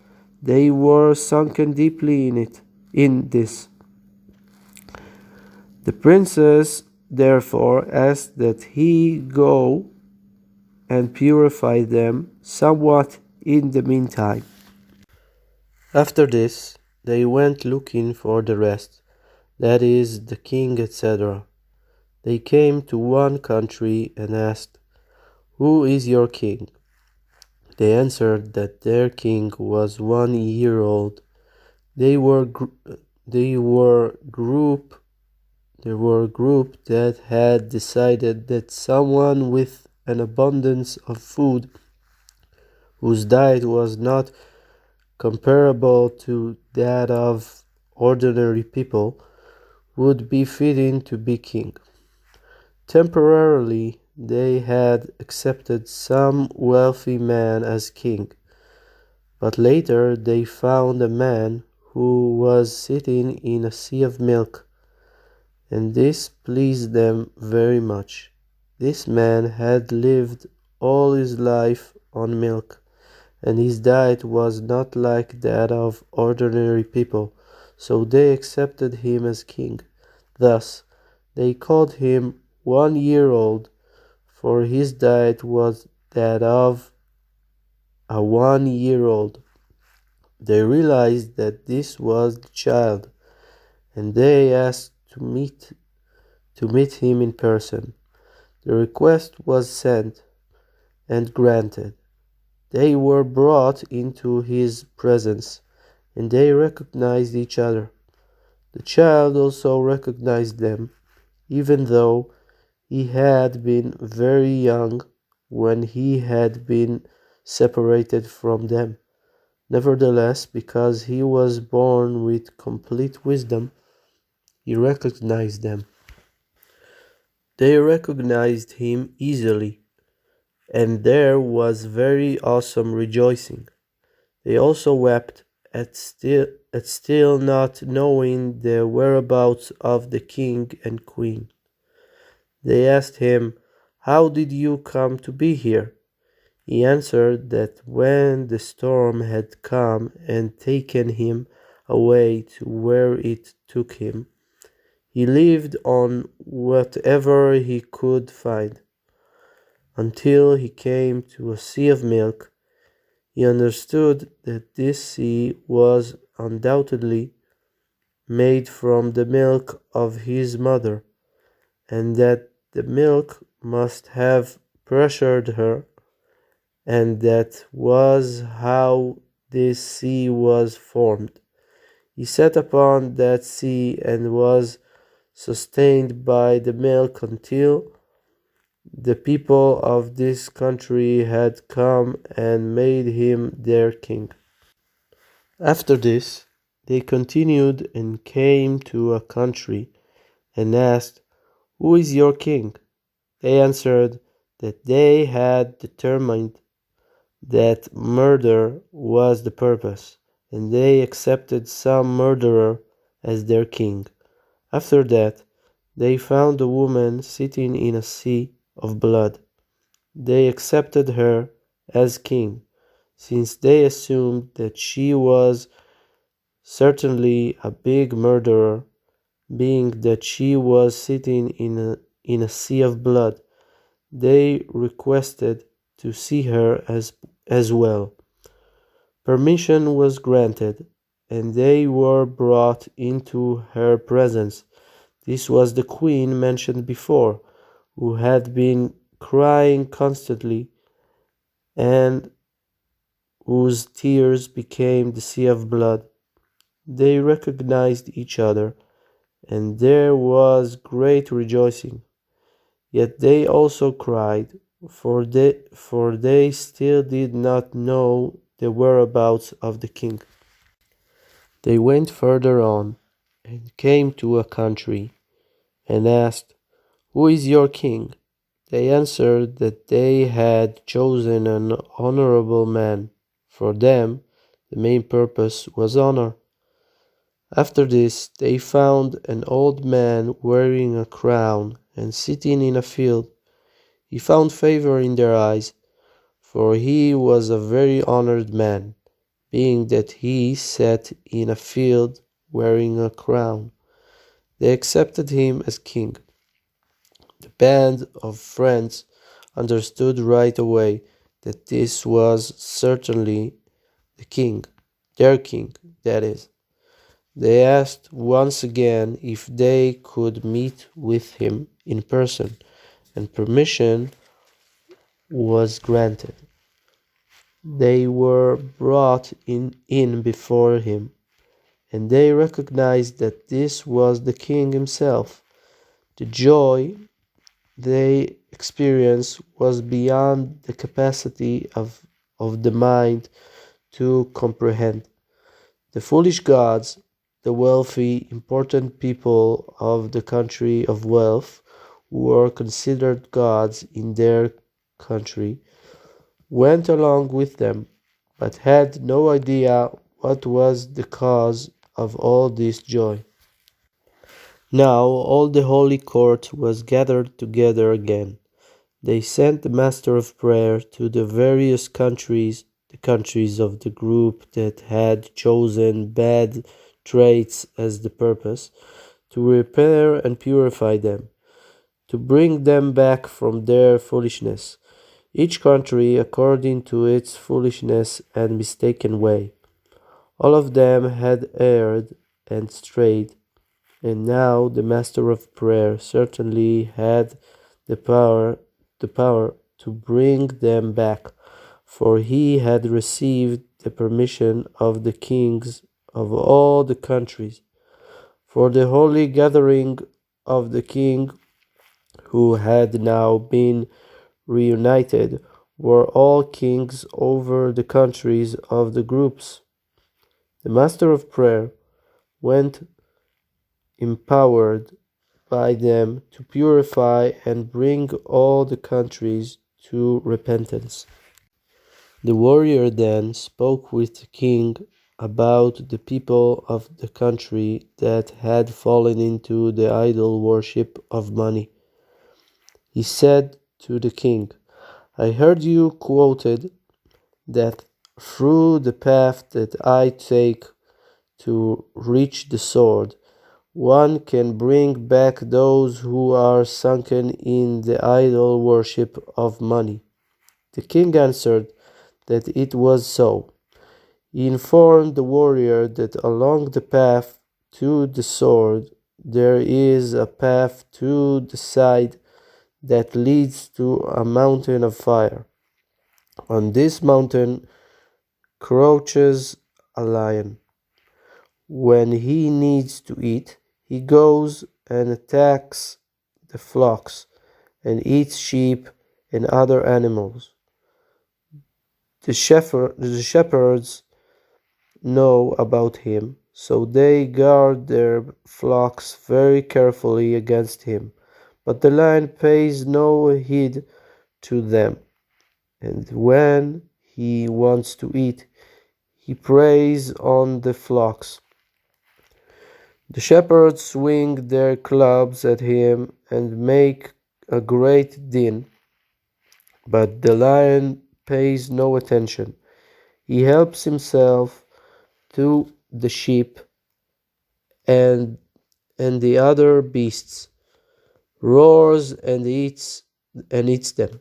they were sunken deeply in this. The princess therefore asked that he go and purify them somewhat in the meantime. After this, they went looking for the rest, that is, the king, etc. They came to one country and asked, "Who is your king?" They answered that their king was 1 year old. They were a group that had decided that someone with an abundance of food, whose diet was not comparable to that of ordinary people, would be fitting to be king. Temporarily, they had accepted some wealthy man as king, but later they found a man who was sitting in a sea of milk, and this pleased them very much. This man had lived all his life on milk, and his diet was not like that of ordinary people, so they accepted him as king. Thus, they called him 1 year old, for his diet was that of a 1 year old. They realized that this was the child, and they asked to meet him in person. The request was sent and granted. They were brought into his presence, and they recognized each other. The child also recognized them, even though he had been very young when he had been separated from them. Nevertheless, because he was born with complete wisdom, he recognized them. They recognized him easily, and there was very awesome rejoicing. They also wept at still not knowing the whereabouts of the king and queen. They asked him, "How did you come to be here?" He answered that when the storm had come and taken him away to where it took him, he lived on whatever he could find, until he came to a sea of milk. He understood that this sea was undoubtedly made from the milk of his mother, and that the milk must have pressured her, and that was how this sea was formed. He sat upon that sea and was sustained by the milk until the people of this country had come and made him their king. After this, they continued and came to a country and asked, "Who is your king?" They answered that they had determined that murder was the purpose, and they accepted some murderer as their king. After that, they found a woman sitting in a sea of blood. They accepted her as king, since they assumed that she was certainly a big murderer, being that she was sitting in a sea of blood. They requested to see her as well. Permission was granted, and they were brought into her presence. This was the queen mentioned before, who had been crying constantly, and whose tears became the sea of blood. They recognized each other, and there was great rejoicing. Yet they also cried, for they still did not know the whereabouts of the king. They went further on, and came to a country, and asked, "Who is your king?" They answered that they had chosen an honorable man. For them, the main purpose was honor. After this, they found an old man wearing a crown and sitting in a field. He found favor in their eyes, for he was a very honored man, being that he sat in a field wearing a crown. They accepted him as king. The band of friends understood right away that this was certainly the king, their king, that is. They asked once again if they could meet with him in person, and permission was granted. They were brought in before him, and they recognized that this was the king himself. The joy they experienced was beyond the capacity of the mind to comprehend. The foolish gods, the wealthy, important people of the country of wealth, who were considered gods in their country, went along with them, but had no idea what was the cause of all this joy. Now all the holy court was gathered together again. They sent the master of prayer to the various countries, the countries of the group that had chosen bad traits as the purpose, to repair and purify them, to bring them back from their foolishness, each country according to its foolishness and mistaken way. All of them had erred and strayed, and now the master of prayer certainly had the power to bring them back, for he had received the permission of the kings of all the countries. For the holy gathering of the king, who had now been reunited, were all kings over the countries of the groups. The master of prayer went empowered by them to purify and bring all the countries to repentance. The warrior then spoke with the king about the people of the country that had fallen into the idol worship of money. He said to the king, "I heard you quoted that through the path that I take to reach the sword, one can bring back those who are sunken in the idol worship of money." The king answered that it was so. He informed the warrior that along the path to the sword there is a path to the side that leads to a mountain of fire. On this mountain crouches a lion. When he needs to eat, he goes and attacks the flocks and eats sheep and other animals. The shepherds know about him, so they guard their flocks very carefully against him. But the lion pays no heed to them, and when he wants to eat, he preys on the flocks. The shepherds swing their clubs at him and make a great din, but the lion pays no attention. He helps himself to the sheep and the other beasts, roars and eats them.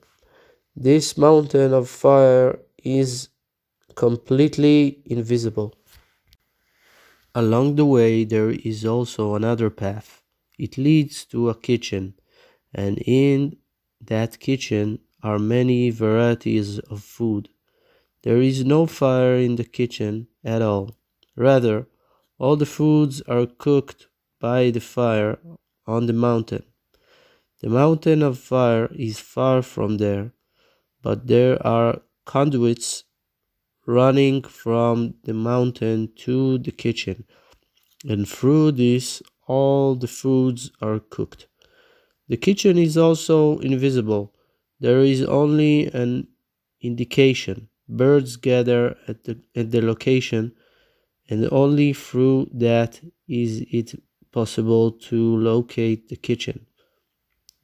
This mountain of fire is completely invisible. Along the way there is also another path. It leads to a kitchen, and in that kitchen are many varieties of food. There is no fire in the kitchen at all. Rather, all the foods are cooked by the fire on the mountain. The mountain of fire is far from there, but there are conduits running from the mountain to the kitchen, and through this all the foods are cooked. The kitchen is also invisible. There is only an indication. Birds gather at the location, and only through that is it possible to locate the kitchen.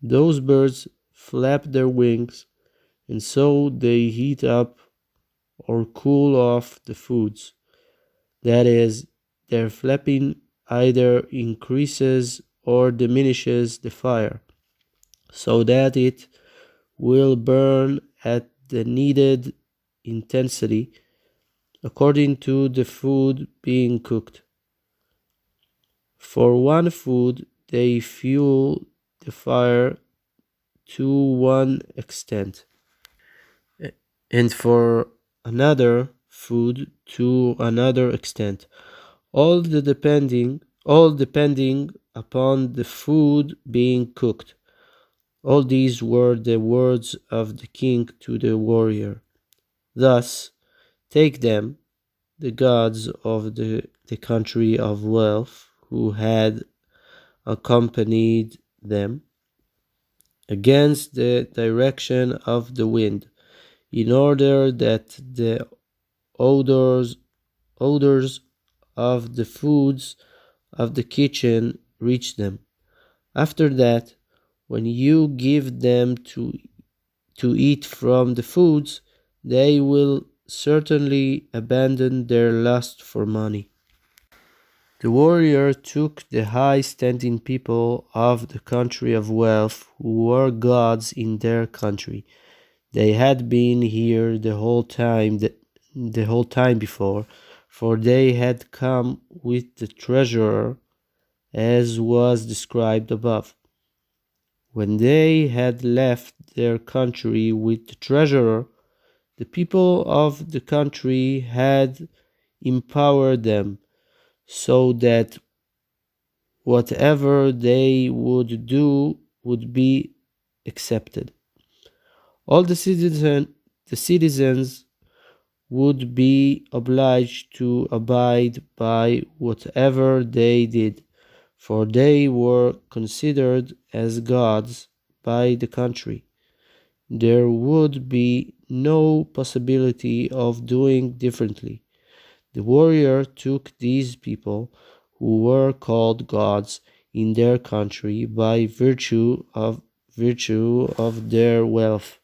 Those birds flap their wings, and so they heat up or cool off the foods. That is, their flapping either increases or diminishes the fire, so that it will burn at the needed intensity according to the food being cooked. For one food, they fuel the fire to one extent, and for another food to another extent, all depending upon the food being cooked. All these were the words of the king to the warrior. Thus, take them, the gods of the country of wealth, who had accompanied them, against the direction of the wind, in order that the odors of the foods of the kitchen reach them. After that, when you give them to eat from the foods, they will certainly abandon their lust for money. The warrior took the high-standing people of the country of wealth, who were gods in their country. They had been here the whole time before, for they had come with the treasurer, as was described above. When they had left their country with the treasurer, the people of the country had empowered them, so that whatever they would do would be accepted. All the citizens would be obliged to abide by whatever they did, for they were considered as gods by the country. There would be no possibility of doing differently. The warrior took these people, who were called gods in their country by virtue of their wealth,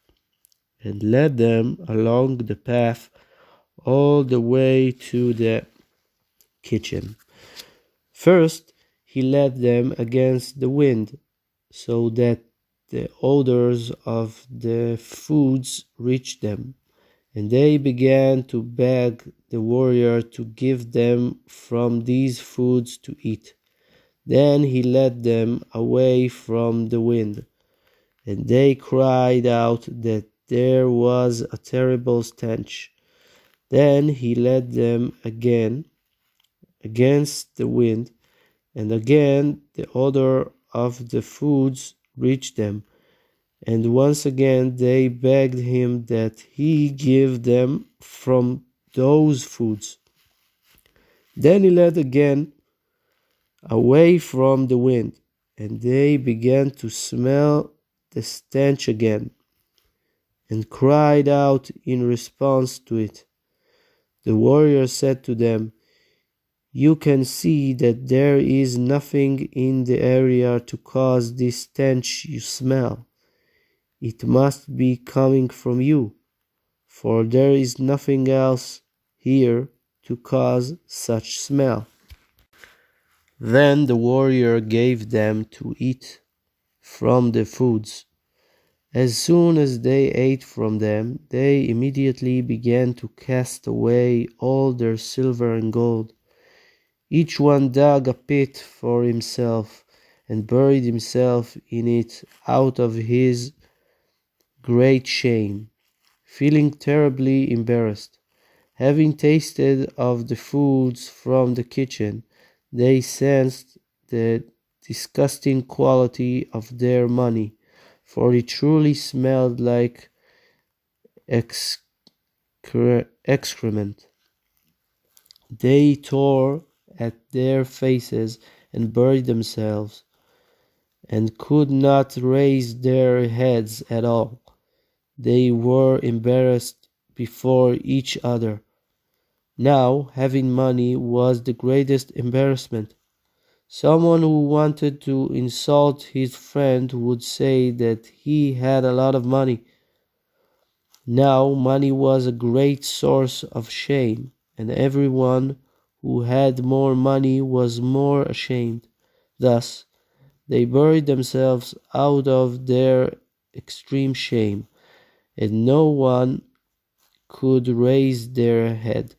and led them along the path all the way to the kitchen. First, he led them against the wind, so that the odors of the foods reached them, and they began to beg the warrior to give them from these foods to eat. Then he led them away from the wind, and they cried out that there was a terrible stench. Then he led them again against the wind, and again the odor of the foods reached them, and once again they begged him that he give them from those foods. Then he led again away from the wind, and they began to smell the stench again, and cried out in response to it. The warrior said to them, "You can see that there is nothing in the area to cause this stench you smell. It must be coming from you, for there is nothing else here to cause such smell." Then the warrior gave them to eat from the foods. As soon as they ate from them, they immediately began to cast away all their silver and gold. Each one dug a pit for himself and buried himself in it out of his great shame, feeling terribly embarrassed. Having tasted of the foods from the kitchen, they sensed the disgusting quality of their money, for it truly smelled like excrement. They tore at their faces and buried themselves, and could not raise their heads at all. They were embarrassed before each other. Now, having money was the greatest embarrassment. Someone who wanted to insult his friend would say that he had a lot of money. Now, money was a great source of shame, and everyone who had more money was more ashamed. Thus, they buried themselves out of their extreme shame, and no one could raise their head,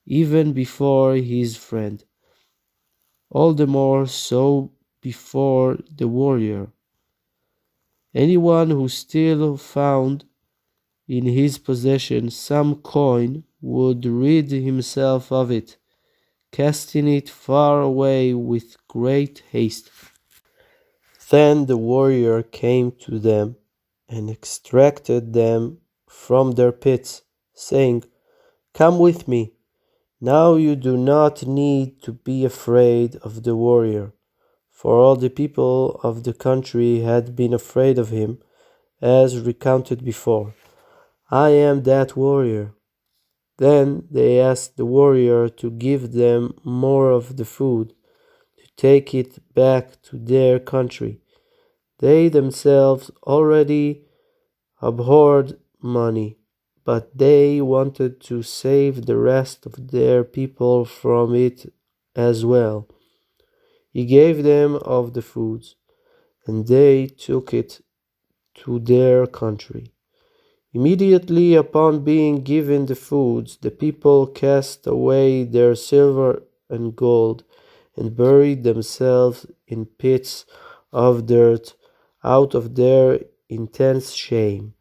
even before his friend. All the more so before the warrior. Anyone who still found in his possession some coin would rid himself of it, casting it far away with great haste. Then the warrior came to them and extracted them from their pits, saying, "Come with me. Now you do not need to be afraid of the warrior." For all the people of the country had been afraid of him, as recounted before. "I am that warrior." Then they asked the warrior to give them more of the food, to take it back to their country. They themselves already abhorred money, but they wanted to save the rest of their people from it as well. He gave them of the foods, and they took it to their country. Immediately upon being given the foods, the people cast away their silver and gold, and buried themselves in pits of dirt out of their intense shame.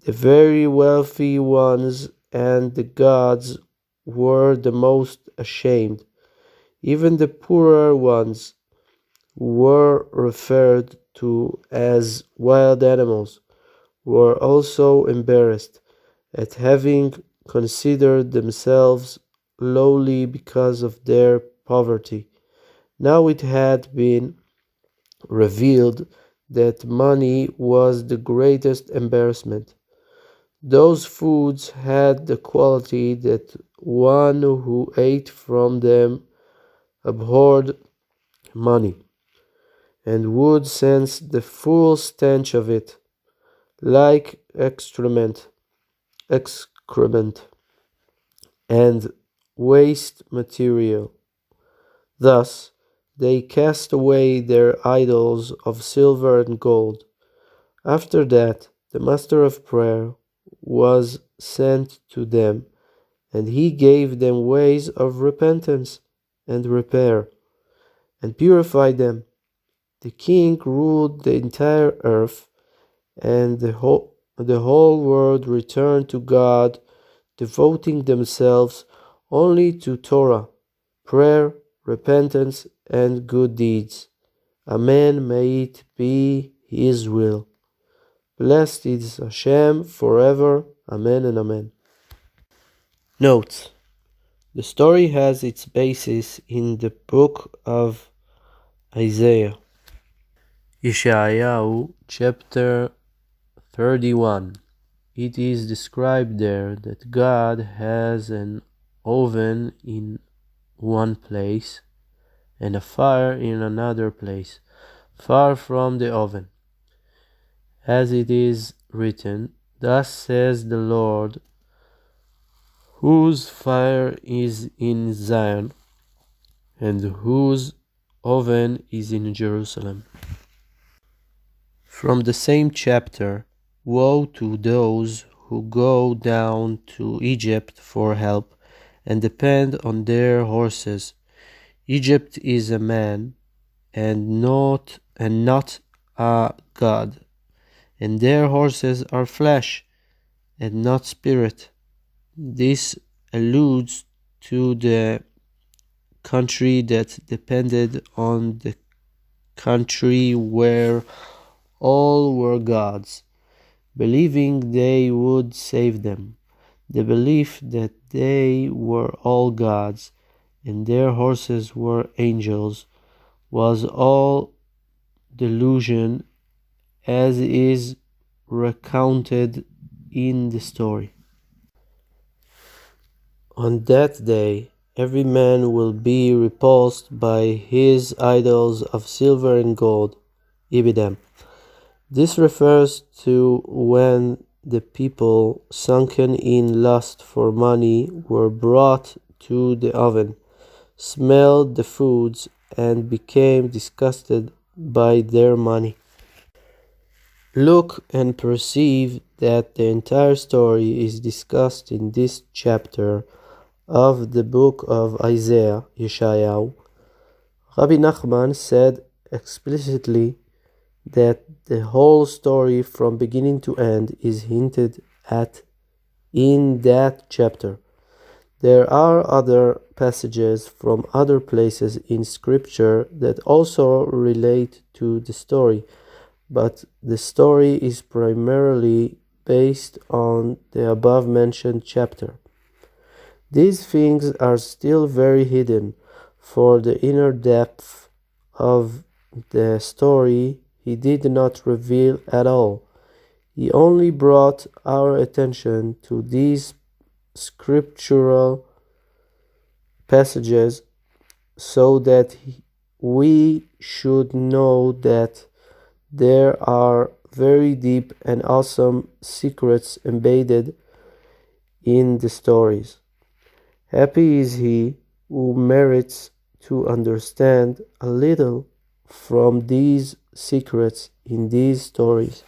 The very wealthy ones and the gods were the most ashamed. Even the poorer ones, who were referred to as wild animals, were also embarrassed at having considered themselves lowly because of their poverty. Now it had been revealed that money was the greatest embarrassment. Those foods had the quality that one who ate from them abhorred money, and would sense the full stench of it, like excrement and waste material. Thus, they cast away their idols of silver and gold. After that, the master of prayer was sent to them, and he gave them ways of repentance and repair, and purified them. The king ruled the entire earth, and the whole world returned to God, devoting themselves only to Torah, prayer, repentance, and good deeds. Amen. May it be His will. Blessed is Hashem forever. Amen and Amen. Note: the story has its basis in the book of Isaiah, Yeshayahu, chapter 31. It is described there that God has an oven in one place and a fire in another place, far from the oven. As it is written, "Thus says the Lord, whose fire is in Zion, and whose oven is in Jerusalem." From the same chapter, woe to those who go down to Egypt for help and depend on their horses. Egypt is a man, and not a god, and their horses are flesh, and not spirit. This alludes to the country that depended on the country where all were gods, believing they would save them. The belief that they were all gods and their horses were angels was all delusion, as is recounted in the story. On that day, every man will be repulsed by his idols of silver and gold, Ibidem. This refers to when the people, sunken in lust for money, were brought to the oven, smelled the foods, and became disgusted by their money. Look and perceive that the entire story is discussed in this chapter of the book of Isaiah, Yeshayahu. Rabbi Nachman said explicitly that the whole story from beginning to end is hinted at in that chapter. There are other passages from other places in scripture that also relate to the story, but the story is primarily based on the above mentioned chapter. These things are still very hidden, for the inner depth of the story he did not reveal at all. He only brought our attention to these scriptural passages so that we should know that there are very deep and awesome secrets embedded in the stories. Happy is he who merits to understand a little from these secrets in these stories.